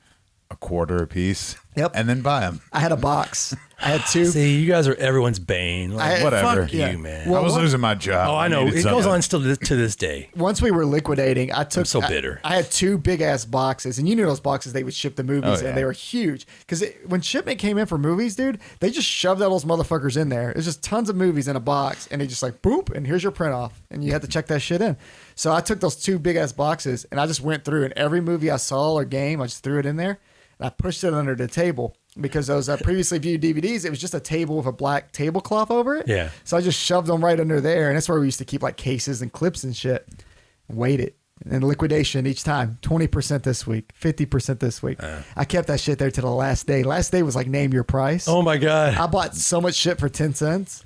Speaker 2: a quarter a piece.
Speaker 4: Yep.
Speaker 2: And then buy them.
Speaker 4: I had a box. I had 2.
Speaker 3: See, you guys are everyone's bane. Like,
Speaker 2: whatever.
Speaker 3: Fuck
Speaker 4: Yeah.
Speaker 3: you, man.
Speaker 4: Well,
Speaker 2: I was
Speaker 4: what-
Speaker 2: losing my job.
Speaker 3: oh, I know.
Speaker 2: needed
Speaker 3: It goes
Speaker 2: something.
Speaker 3: on still to this day.
Speaker 4: Once we were liquidating, I took.
Speaker 3: I'm so bitter.
Speaker 4: I had 2 big ass boxes, and you knew those boxes they would ship the movies,
Speaker 2: Oh, yeah.
Speaker 4: and they were huge. Because when shipment came in for movies, dude, they just shoved all those motherfuckers in there. It's just tons of movies in a box, and they just like boop, and here's your print off, and you had to check that shit in. So I took those 2 big ass boxes, and I just went through, and every movie I saw or game, I just threw it in there, and I pushed it under the table. Because those previously viewed DVDs, it was just a table with a black tablecloth over it.
Speaker 3: Yeah.
Speaker 4: So I just shoved them right under there, and that's where we used to keep like cases and clips and shit. Weight it. And liquidation each time. 20% this week, 50% this week. I kept that shit there till the last day. Last day was like name your price.
Speaker 3: Oh my God.
Speaker 4: I bought so much shit for 10 cents.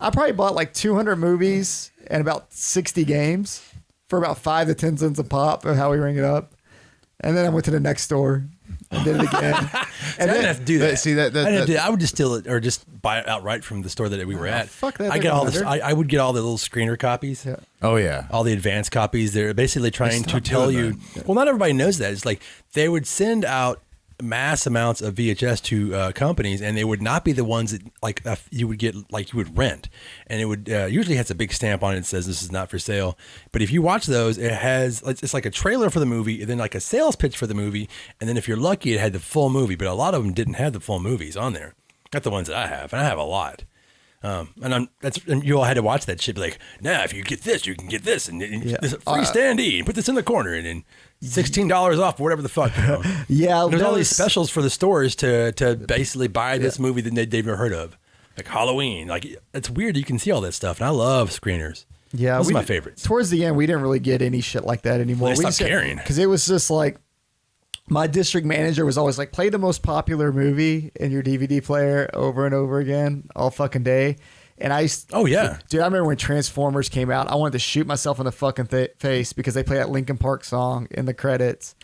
Speaker 4: I probably bought like 200 movies and about 60 games for about 5 to 10 cents a pop of how we ring it up. And then I went to the next store and did it again.
Speaker 3: And I didn't have to do that. I would just steal it or just buy it outright from the store that we were at.
Speaker 4: fuck that,
Speaker 3: I
Speaker 4: that
Speaker 3: get all
Speaker 4: don't
Speaker 3: this.
Speaker 4: matter.
Speaker 3: I would get all the little screener copies.
Speaker 4: Yeah.
Speaker 2: Oh, yeah.
Speaker 3: All the advanced copies. They're basically trying to
Speaker 2: stopped
Speaker 3: tell
Speaker 2: doing
Speaker 3: you. Well, not everybody knows that. It's like they would send out mass amounts of VHS to companies, and they would not be the ones that you would get like you would rent, and it would usually has a big stamp on it that says this is not for sale. But if you watch those, it's like a trailer for the movie, and then like a sales pitch for the movie, and then if you're lucky, it had the full movie. But a lot of them didn't have the full movies on there. Not the ones that I have, and I have a lot. And you all had to watch that shit. Be like, now if you get this, you can get this, and this free standee, and put this in the corner, and then $16 off, or whatever the fuck.
Speaker 4: Yeah,
Speaker 3: There's all
Speaker 4: those-
Speaker 3: these specials for the stores to basically buy this movie that they've never heard of, like Halloween. Like it's weird. You can see all that stuff, and I love screeners.
Speaker 4: Yeah,
Speaker 3: those are
Speaker 4: we-
Speaker 3: my favorites.
Speaker 4: Towards the end, we didn't really get any shit like that anymore.
Speaker 3: Well, they stopped caring.
Speaker 4: Because it was just like my district manager was always like, play the most popular movie in your DVD player over and over again all fucking day. And I used,
Speaker 3: Oh, yeah.
Speaker 4: dude, I remember when Transformers came out, I wanted to shoot myself in the fucking face because they play that Linkin Park song in the credits,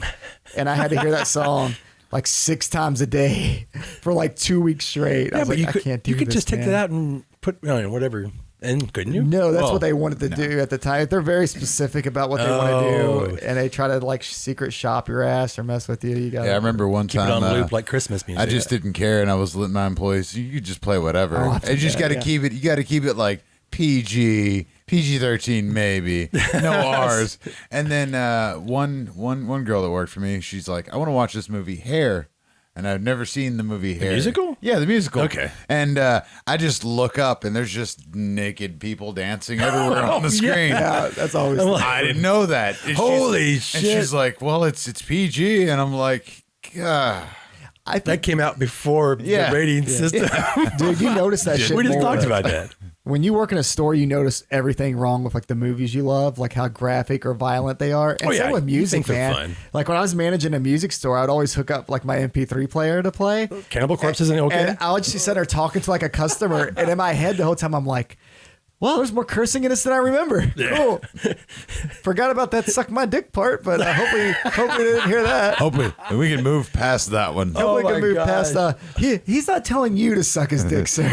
Speaker 4: and I had to hear that song like 6 times a day for like 2 weeks straight. I was like, I can't do
Speaker 3: You could
Speaker 4: this,
Speaker 3: just take
Speaker 4: man.
Speaker 3: that out and put whatever, and couldn't you?
Speaker 4: No, that's
Speaker 3: Well,
Speaker 4: what they wanted to do at the time. They're very specific about what they want to do, and they try to like secret shop your ass or mess with you. You got
Speaker 2: Yeah, I remember one
Speaker 3: keep it
Speaker 2: time
Speaker 3: on loop like Christmas music.
Speaker 2: I just didn't care, and I was letting my employees. You could just play whatever.
Speaker 4: Oh, I
Speaker 2: and you just
Speaker 4: forget,
Speaker 2: got to
Speaker 4: yeah.
Speaker 2: keep it. You got to keep it like PG-13 maybe, no R's. And then one girl that worked for me, she's like, I want to watch this movie Hair. and I've never seen the movie Hair.
Speaker 3: musical?
Speaker 2: Yeah, the musical.
Speaker 3: Okay.
Speaker 2: And I just look up, and there's just naked people dancing everywhere on the screen.
Speaker 4: Yeah, that's always.
Speaker 2: I didn't know that. And
Speaker 3: Holy
Speaker 2: shit! And
Speaker 3: shit.
Speaker 2: she's like, "Well, it's PG," and I'm like, "God."
Speaker 4: I think,
Speaker 3: That came out before
Speaker 2: Yeah.
Speaker 3: the rating system.
Speaker 4: dude, you notice that shit.
Speaker 3: We just
Speaker 4: more.
Speaker 3: talked about that.
Speaker 4: When you work in a store, you notice everything wrong with like the movies you love, like how graphic or violent they are. And
Speaker 3: Oh, yeah,
Speaker 4: same with
Speaker 3: you
Speaker 4: music,
Speaker 3: think they're
Speaker 4: man.
Speaker 3: fun.
Speaker 4: Like when I was managing a music store, I'd always hook up like my MP3 player to play.
Speaker 3: Cannibal Corpse isn't okay.
Speaker 4: And I would just sit there talking to like a customer, and in my head the whole time I'm like, well, there's more cursing in this than I remember. Cool. Forgot about that suck my dick part, but hopefully they didn't hear that.
Speaker 2: Hopefully, we can move past that one.
Speaker 4: Hopefully we
Speaker 3: my
Speaker 4: can move
Speaker 3: gosh.
Speaker 4: past. He's not telling you to suck his dick, sir.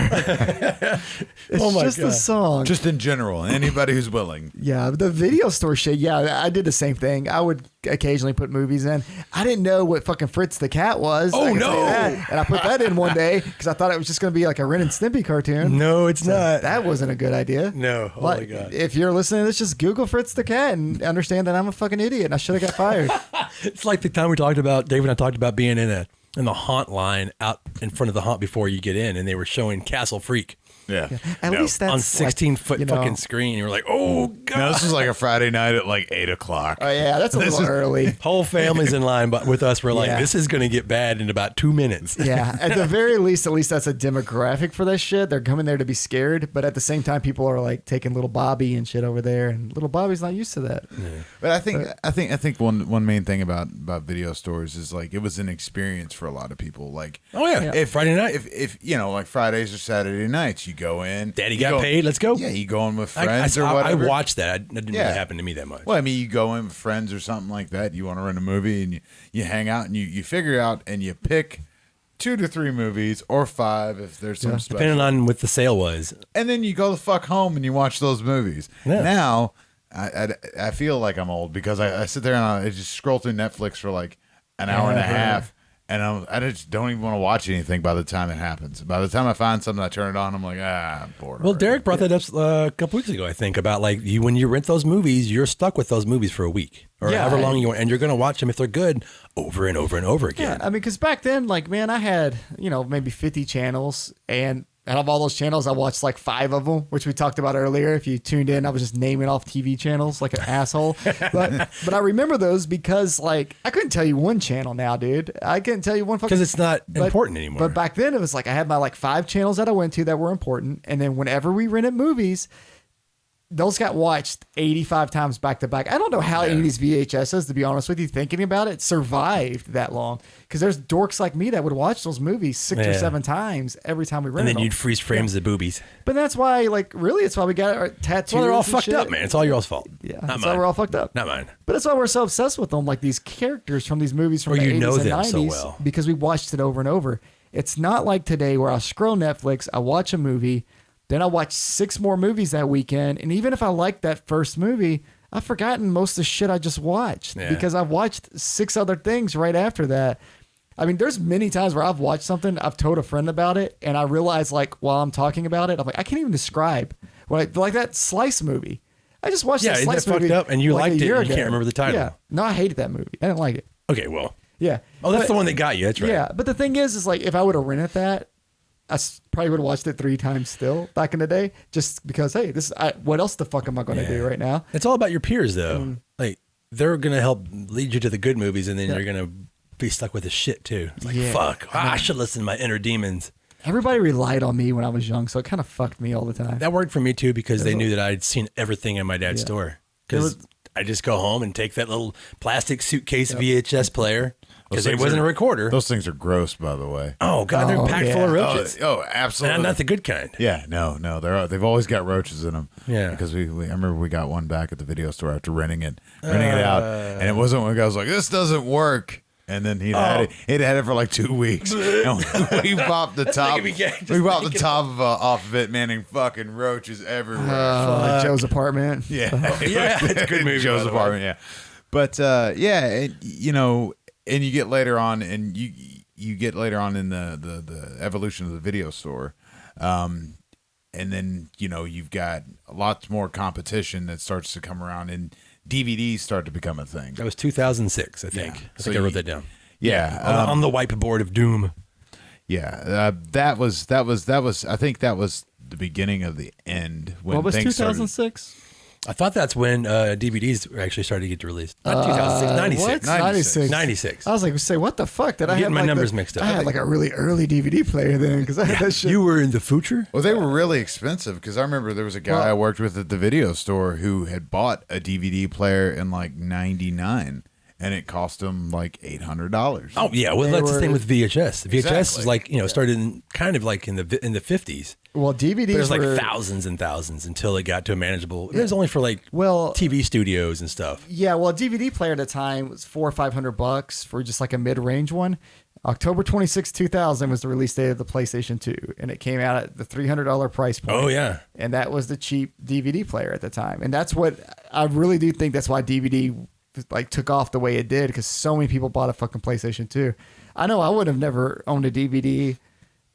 Speaker 4: It's
Speaker 3: Oh my
Speaker 4: just the
Speaker 3: God.
Speaker 4: song.
Speaker 2: Just in general, anybody who's willing.
Speaker 4: Yeah, the video store shit. Yeah, I did the same thing. I would occasionally put movies in. I didn't know what fucking Fritz the Cat was.
Speaker 3: Oh,
Speaker 4: I can tell you
Speaker 3: no.
Speaker 4: that. And I put that in one day because I thought it was just going to be like a Ren and Stimpy cartoon.
Speaker 3: No, it's not.
Speaker 4: That wasn't a good idea.
Speaker 3: No. Oh
Speaker 4: But
Speaker 3: my God.
Speaker 4: if you're listening to this, just Google Fritz the Cat and understand that I'm a fucking idiot and I should have got fired.
Speaker 3: It's like the time we talked about, Dave and I talked about being in the haunt line out in front of the haunt before you get in, and they were showing Castle Freak
Speaker 2: Yeah.
Speaker 4: At least that's
Speaker 3: on 16-foot
Speaker 4: like, you know-
Speaker 3: fucking screen. You were like, oh God.
Speaker 2: No, this was like a Friday night at like 8:00.
Speaker 4: Oh yeah, that's a little early.
Speaker 3: Whole family's in line, but with us, we're like,
Speaker 4: Yeah.
Speaker 3: this is going to get bad in about 2 minutes.
Speaker 4: Yeah, at the very least, at least that's a demographic for this shit. They're coming there to be scared, but at the same time, people are like taking little Bobby and shit over there, and little Bobby's not used to that.
Speaker 2: But I think one main thing about video stores is like it was an experience for a lot of people. Like,
Speaker 3: Oh yeah.
Speaker 2: if
Speaker 3: Friday night.
Speaker 2: if you know, like Fridays or Saturday nights, you go in.
Speaker 3: Daddy
Speaker 2: you
Speaker 3: got
Speaker 2: go-
Speaker 3: paid. Let's go.
Speaker 2: Yeah, you go in with
Speaker 3: I
Speaker 2: friends or whatever.
Speaker 3: I watched that. That didn't
Speaker 2: Yeah.
Speaker 3: really happen to me that much.
Speaker 2: Well, I mean, you go in with friends or something like that. You want to rent a movie and you hang out and you figure out and you pick 2 to 3 movies or 5 if there's some special.
Speaker 3: Depending on what the sale was.
Speaker 2: And then you go the fuck home and you watch those movies.
Speaker 3: Yeah.
Speaker 2: Now, I feel like I'm old because I sit there and I just scroll through Netflix for like an hour and a half. And I just don't even want to watch anything by the time it happens. By the time I find something, I turn it on. I'm like, I'm bored.
Speaker 3: Well,
Speaker 2: already.
Speaker 3: Derek brought that up a couple weeks ago, I think, about like when you rent those movies, you're stuck with those movies for a week or
Speaker 4: Yeah,
Speaker 3: however long you want, and you're going to watch them if they're good over and over and over
Speaker 4: Yeah,
Speaker 3: again.
Speaker 4: I mean, because back then, like, man, I had, maybe 50 channels, and out of all those channels, I watched like 5 of them, which we talked about earlier. If you tuned in, I was just naming off TV channels like an asshole. But I remember those because, like, I couldn't tell you one channel now, dude. I couldn't tell you one fucking...
Speaker 3: Because it's not
Speaker 4: But-
Speaker 3: important anymore.
Speaker 4: But back then, it was like I had my like 5 channels that I went to that were important, and then whenever we rented movies, those got watched 85 times back to back. I don't know how any of these VHSs, to be honest with you, thinking about it, survived that long. Because there's dorks like me that would watch those movies 6 or
Speaker 3: Yeah.
Speaker 4: 7 times every time we
Speaker 3: and
Speaker 4: rented
Speaker 3: then
Speaker 4: them.
Speaker 3: you'd freeze frames of boobies.
Speaker 4: But that's why, like, really, it's why we got our tattoos.
Speaker 3: Well, they're all
Speaker 4: and
Speaker 3: fucked
Speaker 4: shit.
Speaker 3: up, man. It's all your all's fault.
Speaker 4: Yeah,
Speaker 3: Not
Speaker 4: that's
Speaker 3: mine.
Speaker 4: why we're all fucked up.
Speaker 3: Not mine.
Speaker 4: But that's why we're so obsessed with them, like these characters from these movies from
Speaker 3: Or
Speaker 4: the
Speaker 3: you
Speaker 4: 80s
Speaker 3: know
Speaker 4: and
Speaker 3: them
Speaker 4: 90s,
Speaker 3: so well.
Speaker 4: because we watched it over and over. It's not like today where I scroll Netflix, I watch a movie, then I watch 6 more movies that weekend, and even if I like that first movie, I've forgotten most of the shit I just watched
Speaker 3: Yeah.
Speaker 4: because I've watched 6 other things right after that. I mean, there's many times where I've watched something, I've told a friend about it, and I realize, like, while I'm talking about it, I'm like, I can't even describe. Like that Slice movie. I just watched
Speaker 3: Yeah,
Speaker 4: that
Speaker 3: isn't
Speaker 4: Slice
Speaker 3: that fucked
Speaker 4: movie
Speaker 3: up? And you
Speaker 4: like
Speaker 3: liked
Speaker 4: a
Speaker 3: it,
Speaker 4: year
Speaker 3: and you
Speaker 4: ago.
Speaker 3: can't remember the title.
Speaker 4: Yeah. No, I hated that movie. I didn't like it.
Speaker 3: Okay, well.
Speaker 4: Yeah.
Speaker 3: Oh, that's
Speaker 4: But-
Speaker 3: the one that got you. That's right.
Speaker 4: Yeah, but the thing is like if I would have rented that, probably would have watched it 3 times still back in the day, just because hey, what else the fuck am I going to do right now?
Speaker 3: It's all about your peers, though. Like, they're going to help lead you to the good movies, and then you're going to be stuck with the shit, too. It's like,
Speaker 4: Yeah.
Speaker 3: fuck. I should listen to my inner demons.
Speaker 4: Everybody relied on me when I was young, so it kind of fucked me all the time.
Speaker 3: That worked for me, too, because they knew that I'd seen everything in my dad's
Speaker 4: Yeah.
Speaker 3: store. Because I just go home and take that little plastic suitcase VHS player, because it wasn't a recorder.
Speaker 2: Those things are gross, by the way.
Speaker 3: Oh, God, they're
Speaker 4: Oh,
Speaker 3: packed full of
Speaker 4: yeah.
Speaker 3: roaches.
Speaker 2: Absolutely.
Speaker 3: And not the good kind.
Speaker 2: Yeah, no, they've always got roaches in them.
Speaker 3: Yeah.
Speaker 2: because I remember we got one back at the video store after renting it out, and it wasn't one guy was like, "This doesn't work," and then he'd had it for like 2 weeks, and we popped the top,
Speaker 3: making me gay. Just
Speaker 2: we popped the
Speaker 3: thinking
Speaker 2: top off of it, man, and fucking roaches everywhere.
Speaker 4: Like Joe's apartment.
Speaker 2: Yeah,
Speaker 3: Yeah, it's a good movie,
Speaker 2: Joe's
Speaker 3: by the way.
Speaker 2: apartment. Yeah, but and you get later on, and you get later on in the evolution of the video store, and then you've got lots more competition that starts to come around, and DVDs start to become a thing.
Speaker 3: That was 2006, I think. I
Speaker 2: So
Speaker 3: think I wrote that down.
Speaker 2: Yeah,
Speaker 3: on the whiteboard of doom.
Speaker 2: yeah. That was. I think that was the beginning of the end. When
Speaker 4: What was
Speaker 2: things started-
Speaker 4: 2006?
Speaker 3: I thought that's when DVDs actually started to get released. Not 2006, 96.
Speaker 4: What?
Speaker 2: 96.
Speaker 3: 96.
Speaker 4: I was like, say, what the fuck? Did I
Speaker 3: getting
Speaker 4: have
Speaker 3: my
Speaker 4: like
Speaker 3: numbers mixed up.
Speaker 4: I had like a really early DVD player then because I had that shit.
Speaker 3: You were in the future?
Speaker 2: Well, they were really expensive because I remember there was a guy I worked with at the video store who had bought a DVD player in like '99, and it cost him like $800.
Speaker 3: Oh yeah, well that's the thing with VHS. VHS
Speaker 2: Exactly.
Speaker 3: was like started in, kind of like in the 50s.
Speaker 4: Well, DVDs
Speaker 3: There's like
Speaker 4: were,
Speaker 3: thousands and thousands until it got to a manageable. It was only for like
Speaker 4: well,
Speaker 3: TV studios and stuff.
Speaker 4: yeah, well, a DVD player at the time was $400 or $500 for just like a mid-range one. October 26, 2000 was the release date of the PlayStation 2, and it came out at the $300 price point.
Speaker 3: Oh yeah,
Speaker 4: And that was the cheap DVD player at the time. And that's what I really do think that's why DVD like took off the way it did, because so many people bought a fucking PlayStation 2. I know I would have never owned a DVD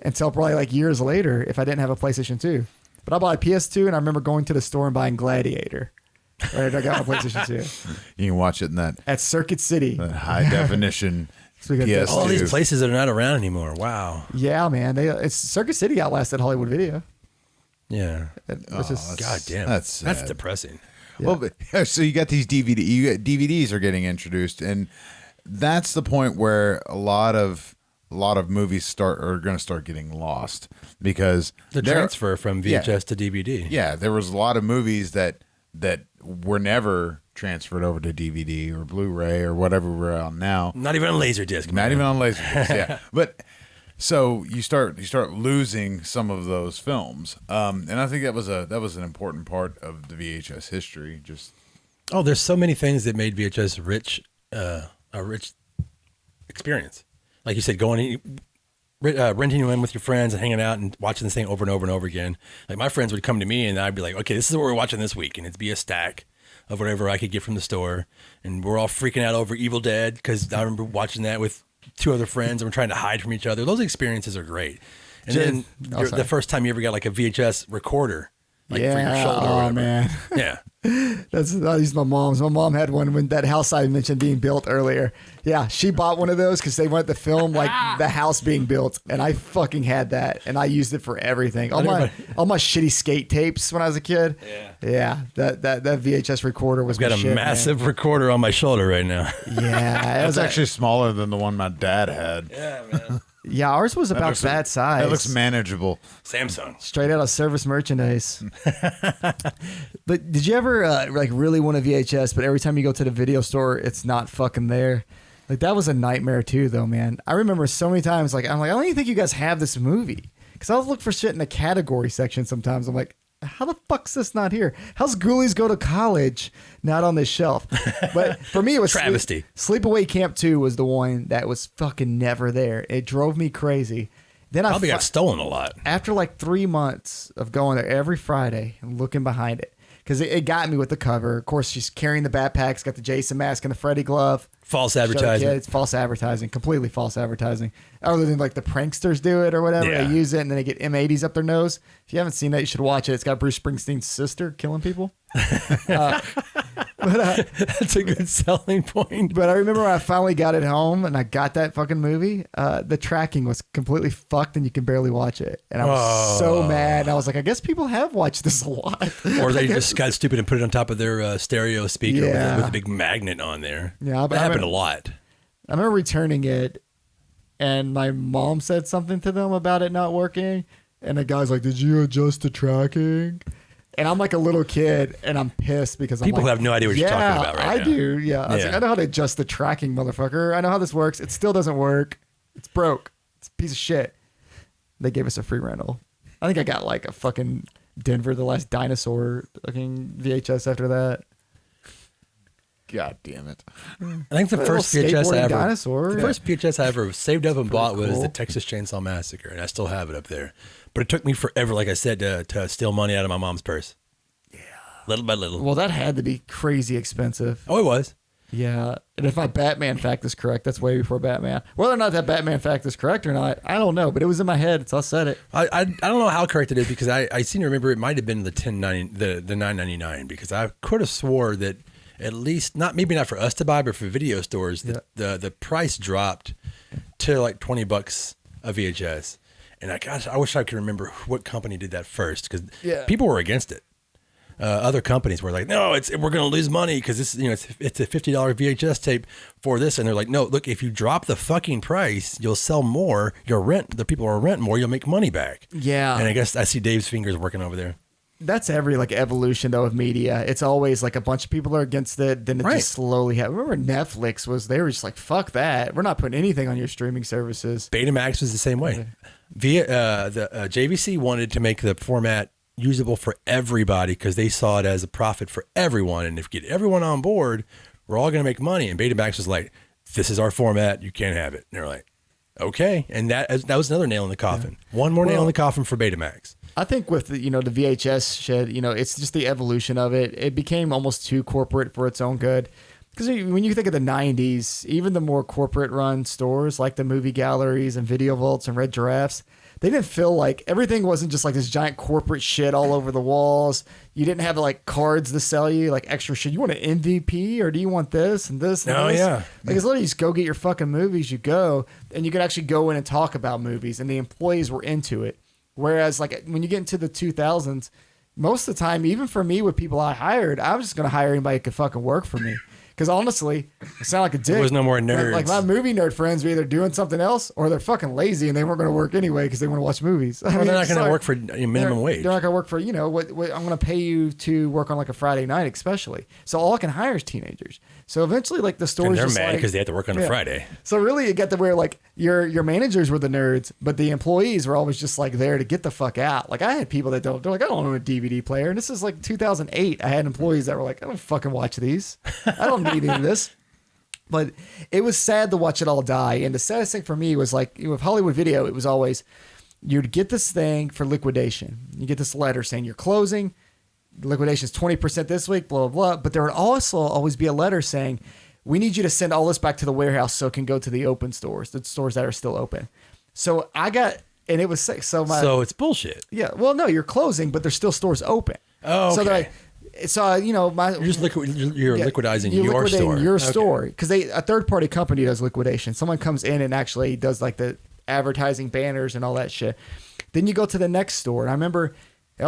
Speaker 4: until probably like years later if I didn't have a PlayStation 2. But I bought a PS2, and I remember going to the store and buying Gladiator. Right, I got my PlayStation 2
Speaker 2: You can watch it in that
Speaker 4: at Circuit City.
Speaker 2: high definition
Speaker 4: So we got that-
Speaker 2: PS2.
Speaker 3: all these places that are not around anymore. Wow.
Speaker 4: Yeah, man. It's Circuit City outlasted Hollywood Video.
Speaker 3: Yeah.
Speaker 4: Which is
Speaker 3: God damn.
Speaker 2: That's
Speaker 3: That's
Speaker 2: sad.
Speaker 3: depressing.
Speaker 2: Well, but, so you got these DVDs are getting introduced, and that's the point where a lot of movies are going to start getting lost because
Speaker 3: The
Speaker 2: there-
Speaker 3: transfer from VHS to DVD.
Speaker 2: Yeah, there was a lot of movies that were never transferred over to DVD or Blu-ray or whatever we're on now.
Speaker 3: Not even on Laserdisc.
Speaker 2: Not
Speaker 3: man.
Speaker 2: even on Laserdisc, yeah. But so you start losing some of those films, and I think that was an important part of the VHS history. Just
Speaker 3: Oh, there's so many things that made VHS a rich experience. Like you said, renting you in with your friends and hanging out and watching this thing over and over and over again. Like my friends would come to me and I'd be like, okay, this is what we're watching this week. And it'd be a stack of whatever I could get from the store. And we're all freaking out over Evil Dead because I remember watching that with two other friends and we're trying to hide from each other. Those experiences are great. And then the first time you ever got like a VHS recorder, like for your shoulder or
Speaker 4: oh
Speaker 3: whatever.
Speaker 4: man.
Speaker 3: Yeah.
Speaker 4: I used my mom's. My mom had one when that house I mentioned being built earlier. Yeah, she bought one of those because they wanted to film like the house being built, and I fucking had that, and I used it for everything. All my shitty skate tapes when I was a kid. Yeah. That VHS recorder was
Speaker 3: I've got
Speaker 4: my
Speaker 3: a
Speaker 4: shit,
Speaker 3: massive recorder on my shoulder right now.
Speaker 4: Man. Yeah, it was
Speaker 2: that's actually smaller than the one my dad had.
Speaker 3: Yeah, man.
Speaker 4: yeah. Ours was about that size.
Speaker 2: That looks manageable.
Speaker 3: Samsung.
Speaker 4: Straight out of service merchandise. But did you ever like really want a VHS, but every time you go to the video store, it's not fucking there? Like that was a nightmare too, though, man. I remember so many times, like I'm like, I don't even think you guys have this movie, because I'll look for shit in the category section sometimes. I'm like, how the fuck's this not here? How's Ghoulies Go to College not on this shelf? But for me, it was
Speaker 3: Travesty.
Speaker 4: Sleepaway Camp 2 was the one that was fucking never there. It drove me crazy. Then
Speaker 3: Probably got stolen a lot.
Speaker 4: after like 3 months of going there every Friday and looking behind it, because it got me with the cover. Of course, she's carrying the backpacks, got the Jason mask and the Freddy glove.
Speaker 3: False
Speaker 4: Show the
Speaker 3: advertising.
Speaker 4: kids, false advertising, completely false advertising. Other than like the pranksters do it or whatever,
Speaker 3: Yeah.
Speaker 4: they use it and then they get M80s up their nose. If you haven't seen that, you should watch it. It's got Bruce Springsteen's sister killing people.
Speaker 3: That's a good selling point.
Speaker 4: But I remember when I finally got it home and I got that fucking movie, the tracking was completely fucked and you can barely watch it. And I was so mad. I was like, I guess people have watched this a lot.
Speaker 3: Or they just got stupid and put it on top of their stereo speaker
Speaker 4: Yeah.
Speaker 3: with a big magnet on there.
Speaker 4: Yeah, but
Speaker 3: that
Speaker 4: I
Speaker 3: happened
Speaker 4: mean-
Speaker 3: a lot.
Speaker 4: I remember returning it, and my mom said something to them about it not working, and the guy's like, "Did you adjust the tracking?" And I'm like a little kid, and I'm pissed because I'm
Speaker 3: People
Speaker 4: like,
Speaker 3: have no idea what you're talking about right
Speaker 4: I
Speaker 3: now.
Speaker 4: do. Yeah, I was
Speaker 3: Yeah.
Speaker 4: like, I know how to adjust the tracking, motherfucker. I know how this works. It still doesn't work. It's broke. It's a piece of shit. They gave us a free rental. I think I got like a fucking Denver the Last Dinosaur fucking VHS after that.
Speaker 2: God damn it.
Speaker 3: I think the
Speaker 4: A
Speaker 3: first
Speaker 4: little
Speaker 3: VHS I
Speaker 4: skateboarding
Speaker 3: ever,
Speaker 4: dinosaur.
Speaker 3: the first VHS I ever saved up and bought was
Speaker 4: cool.
Speaker 3: the Texas Chainsaw Massacre, and I still have it up there. But it took me forever, like I said, to steal money out of my mom's purse. Yeah, little by little.
Speaker 4: Well, that had to be crazy expensive.
Speaker 3: Oh, it was.
Speaker 4: Yeah, and if my Batman fact is correct, that's way before Batman. Whether or not that Batman fact is correct or not, I don't know, but it was in my head, so I said it.
Speaker 3: I don't know how correct it is because I seem to remember it might have been the $9.99 because I could have swore that at least maybe not for us to buy, but for video stores, the price dropped to like $20 a VHS. And I wish I could remember what company did that first, because people were against it. Other companies were like, no, we're going to lose money because this, it's a $50 VHS tape for this. And they're like, no, look, if you drop the fucking price, you'll sell more. The people will rent more. You'll make money back. Yeah. And I guess I see Dave's fingers working over there.
Speaker 4: That's every like evolution though of media. It's always like a bunch of people are against it, then it just slowly remember Netflix they were just like, fuck that. We're not putting anything on your streaming services.
Speaker 3: Betamax was the same way. The JVC wanted to make the format usable for everybody because they saw it as a profit for everyone. And if you get everyone on board, we're all going to make money. And Betamax was like, this is our format. You can't have it. And they're like, okay. And that was another nail in the coffin. Yeah. One more nail in the coffin for Betamax.
Speaker 4: I think with the VHS shit, it's just the evolution of it. It became almost too corporate for its own good. Because when you think of the 90s, even the more corporate run stores like the movie galleries and video vaults and Red Giraffes, they didn't feel like everything wasn't just like this giant corporate shit all over the walls. You didn't have like cards to sell you, like extra shit. You want an MVP or do you want this and this and this?
Speaker 3: Yeah.
Speaker 4: Like it's literally just go get your fucking movies, you go, and you can actually go in and talk about movies, and the employees were into it. Whereas like when you get into the 2000s, most of the time, even for me with people I hired, I was just going to hire anybody who could fucking work for me. Because honestly, I sound like a dick.
Speaker 3: There was no more nerds.
Speaker 4: Like my movie nerd friends were either doing something else or they're fucking lazy and they weren't going to work anyway because they want to watch movies.
Speaker 3: Well, they're not going to work for minimum wage.
Speaker 4: They're not going to work for, what I'm going to pay you to work on like a Friday night, especially. So all I can hire is teenagers. So eventually, like the stores,
Speaker 3: and they're mad because they have to work on a Friday.
Speaker 4: So really, it got to where like your managers were the nerds, but the employees were always just like there to get the fuck out. Like I had people that they're like, I don't own a DVD player, and this is like 2008. I had employees that were like, I don't fucking watch these. I don't need any of this. But it was sad to watch it all die. And the saddest thing for me was like with Hollywood Video, it was always you'd get this thing for liquidation. You get this letter saying you're closing. Liquidation is 20% this week, blah, blah, blah. But there would also always be a letter saying, we need you to send all this back to the warehouse so it can go to the open stores, the stores that are still open. So I got, and it was so
Speaker 3: it's bullshit.
Speaker 4: Yeah. Well, no, you're closing, but there's still stores open.
Speaker 3: Oh, okay.
Speaker 4: So
Speaker 3: you're just you're liquidizing your store.
Speaker 4: Your store, because a third party company does liquidation. Someone comes in and actually does like the advertising banners and all that shit. Then you go to the next store, and I remember,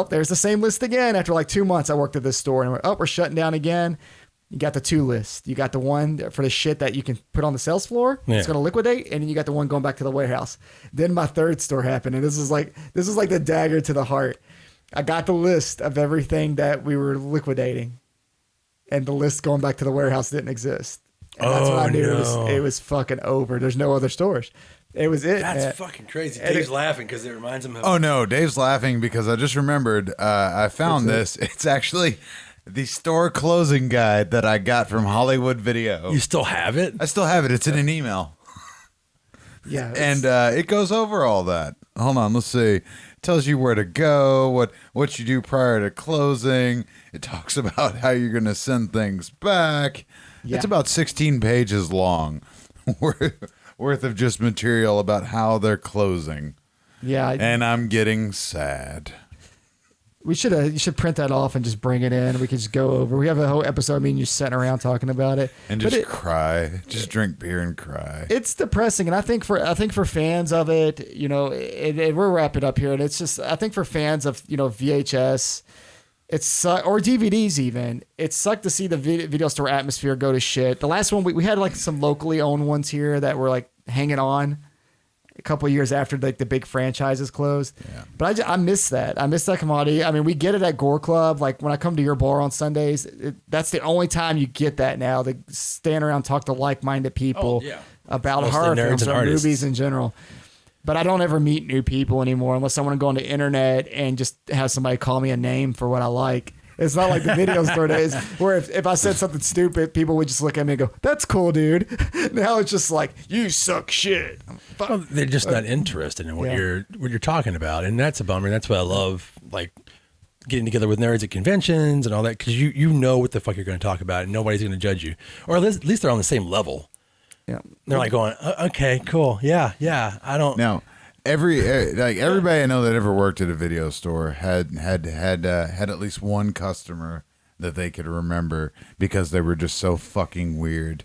Speaker 4: there's the same list again. After like 2 months, I worked at this store, and we're shutting down again. You got the two lists. You got the one for the shit that you can put on the sales floor. Yeah. It's going to liquidate, and then you got the one going back to the warehouse. Then my third store happened, and this is like the dagger to the heart. I got the list of everything that we were liquidating, and the list going back to the warehouse didn't exist. And that's when I knew it was fucking over. There's no other stores. It was it.
Speaker 3: That's fucking crazy. Dave's laughing because it reminds him of...
Speaker 2: Oh, no. Dave's laughing because I just remembered I found this. It's actually the store closing guide that I got from Hollywood Video.
Speaker 3: You still have it?
Speaker 2: I still have it. It's in an email.
Speaker 4: Yeah.
Speaker 2: And it goes over all that. Hold on. Let's see. Tells you where to go, what you do prior to closing. It talks about how you're going to send things back. Yeah. It's about 16 pages long worth of just material about how they're closing.
Speaker 4: Yeah.
Speaker 2: And I'm getting sad.
Speaker 4: You should print that off and just bring it in. We could just go over. We have a whole episode of me and you sitting around talking about it.
Speaker 2: And just cry. Just drink beer and cry.
Speaker 4: It's depressing. And I think for fans of it, we're wrapping up here. And it's just, I think for fans of, VHS, or DVDs even, it sucked to see the video store atmosphere go to shit. The last one, we had like some locally owned ones here that were like hanging on a couple of years after like the big franchises closed. Yeah. But I miss that. I miss that commodity. I mean, we get it at Gore Club. Like when I come to your bar on Sundays, that's the only time you get that now. To stand around and talk to like-minded people about horror films or movies in general. But I don't ever meet new people anymore unless I want to go on the internet and just have somebody call me a name for what I like. It's not like the video store days where if I said something stupid, people would just look at me and go, that's cool, dude. Now it's just like, you suck shit.
Speaker 3: Well, they're just not interested in what you're talking about. And that's a bummer. And that's what I love, like getting together with nerds at conventions and all that, because you know what the fuck you're going to talk about and nobody's going to judge you. Or at least they're on the same level. Yeah. They're like going, okay, cool. Yeah. I don't.
Speaker 2: Now, everybody I know that ever worked at a video store had at least one customer that they could remember because they were just so fucking weird.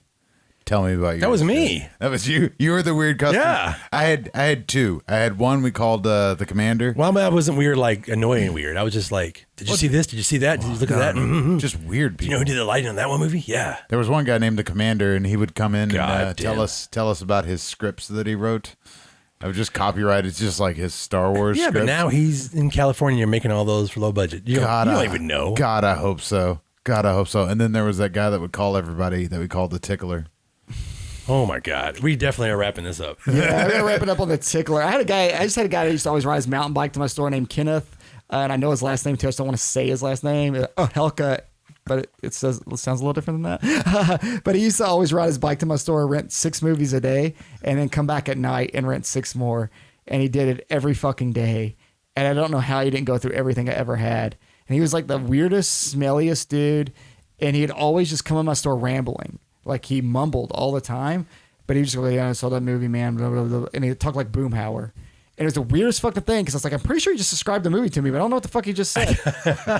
Speaker 2: Tell me about you.
Speaker 3: That was me.
Speaker 2: That was you. You were the weird customer.
Speaker 3: Yeah.
Speaker 2: I had two. I had one we called the Commander.
Speaker 3: Well, I wasn't weird, like annoying weird. I was just like, did you see this? Did you see that? Did you look at that? Mm-hmm.
Speaker 2: Just weird
Speaker 3: Do
Speaker 2: people.
Speaker 3: you know who did the lighting on that one movie? Yeah.
Speaker 2: There was one guy named the Commander, and he would come in
Speaker 3: God
Speaker 2: and
Speaker 3: damn.
Speaker 2: tell us about his scripts that he wrote. I was just copyrighted, just like his Star Wars.
Speaker 3: Yeah,
Speaker 2: scripts.
Speaker 3: but now he's in California making all those for low budget. You don't even know.
Speaker 2: God, I hope so. God, I hope so. And then there was that guy that would call everybody that we called the Tickler.
Speaker 3: Oh my God, we definitely are wrapping this up.
Speaker 4: Yeah, we're gonna wrap it up on the tickler. I just had a guy that used to always ride his mountain bike to my store named Kenneth, and I know his last name too. I just don't want to say his last name. Helka, but it sounds a little different than that. But he used to always ride his bike to my store, rent 6 movies a day, and then come back at night and rent 6 more. And he did it every fucking day. And I don't know how he didn't go through everything I ever had. And he was like the weirdest, smelliest dude. And he'd always just come in my store rambling. Like he mumbled all the time, but he was just go, yeah, I saw that movie, man, blah, blah, blah. And he'd talk like Boomhauer. And it was the weirdest fucking thing because I was like, I'm pretty sure he just described the movie to me, but I don't know what the fuck he just said.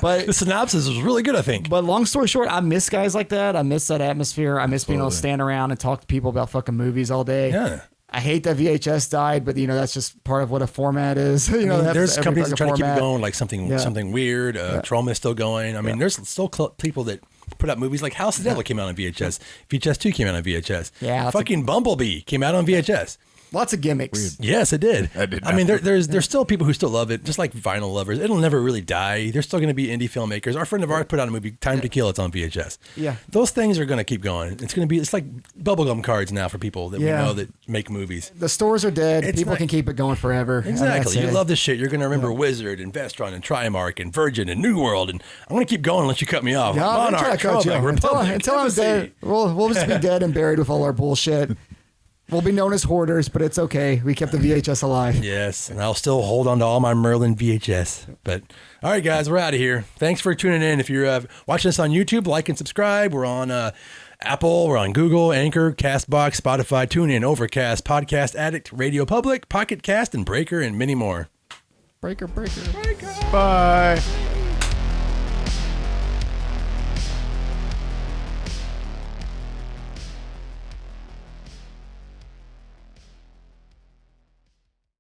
Speaker 4: But
Speaker 3: The synopsis was really good, I think.
Speaker 4: But long story short, I miss guys like that. I miss that atmosphere. I miss being able to stand around and talk to people about fucking movies all day.
Speaker 3: Yeah.
Speaker 4: I hate that VHS died, but that's just part of what a format is.
Speaker 3: There's
Speaker 4: every
Speaker 3: companies
Speaker 4: fucking
Speaker 3: that try to keep it
Speaker 4: format.
Speaker 3: going, like something weird. Trauma is still going. I mean, there's still people that put out movies like House of the Devil came out on VHS. VHS 2 came out on VHS.
Speaker 4: Yeah,
Speaker 3: fucking Bumblebee came out on VHS.
Speaker 4: Lots of gimmicks.
Speaker 3: Yes, it did.
Speaker 2: I
Speaker 3: mean, there's still people who still love it, just like vinyl lovers. It'll never really die. There's still going to be indie filmmakers. Our friend of ours put out a movie, Time to Kill. It's on VHS.
Speaker 4: Yeah.
Speaker 3: Those things are going to keep going. It's like bubblegum cards now for people that we know that make movies.
Speaker 4: The stores are dead.
Speaker 3: It's
Speaker 4: People
Speaker 3: not-
Speaker 4: can keep it going forever.
Speaker 3: Exactly. You love this shit. You're going to remember Wizard and Vestron and Trimark and Virgin and New World. And I'm going to keep going unless you cut me off.
Speaker 4: Yeah, I'm gonna try
Speaker 3: Monarch,
Speaker 4: to cut you
Speaker 3: Republic,
Speaker 4: off.
Speaker 3: Republic,
Speaker 4: Until I'm
Speaker 3: Embassy.
Speaker 4: dead, we'll just be dead and buried with all our bullshit. We'll be known as hoarders, but it's okay. We kept the VHS alive.
Speaker 3: Yes, and I'll still hold on to all my Merlin VHS. But all right, guys, we're out of here. Thanks for tuning in. If you're watching us on YouTube, like and subscribe. We're on Apple, we're on Google, Anchor, Castbox, Spotify, TuneIn, Overcast, Podcast Addict, Radio Public, Pocket Cast, and Breaker, and many more.
Speaker 4: Breaker.
Speaker 2: Bye.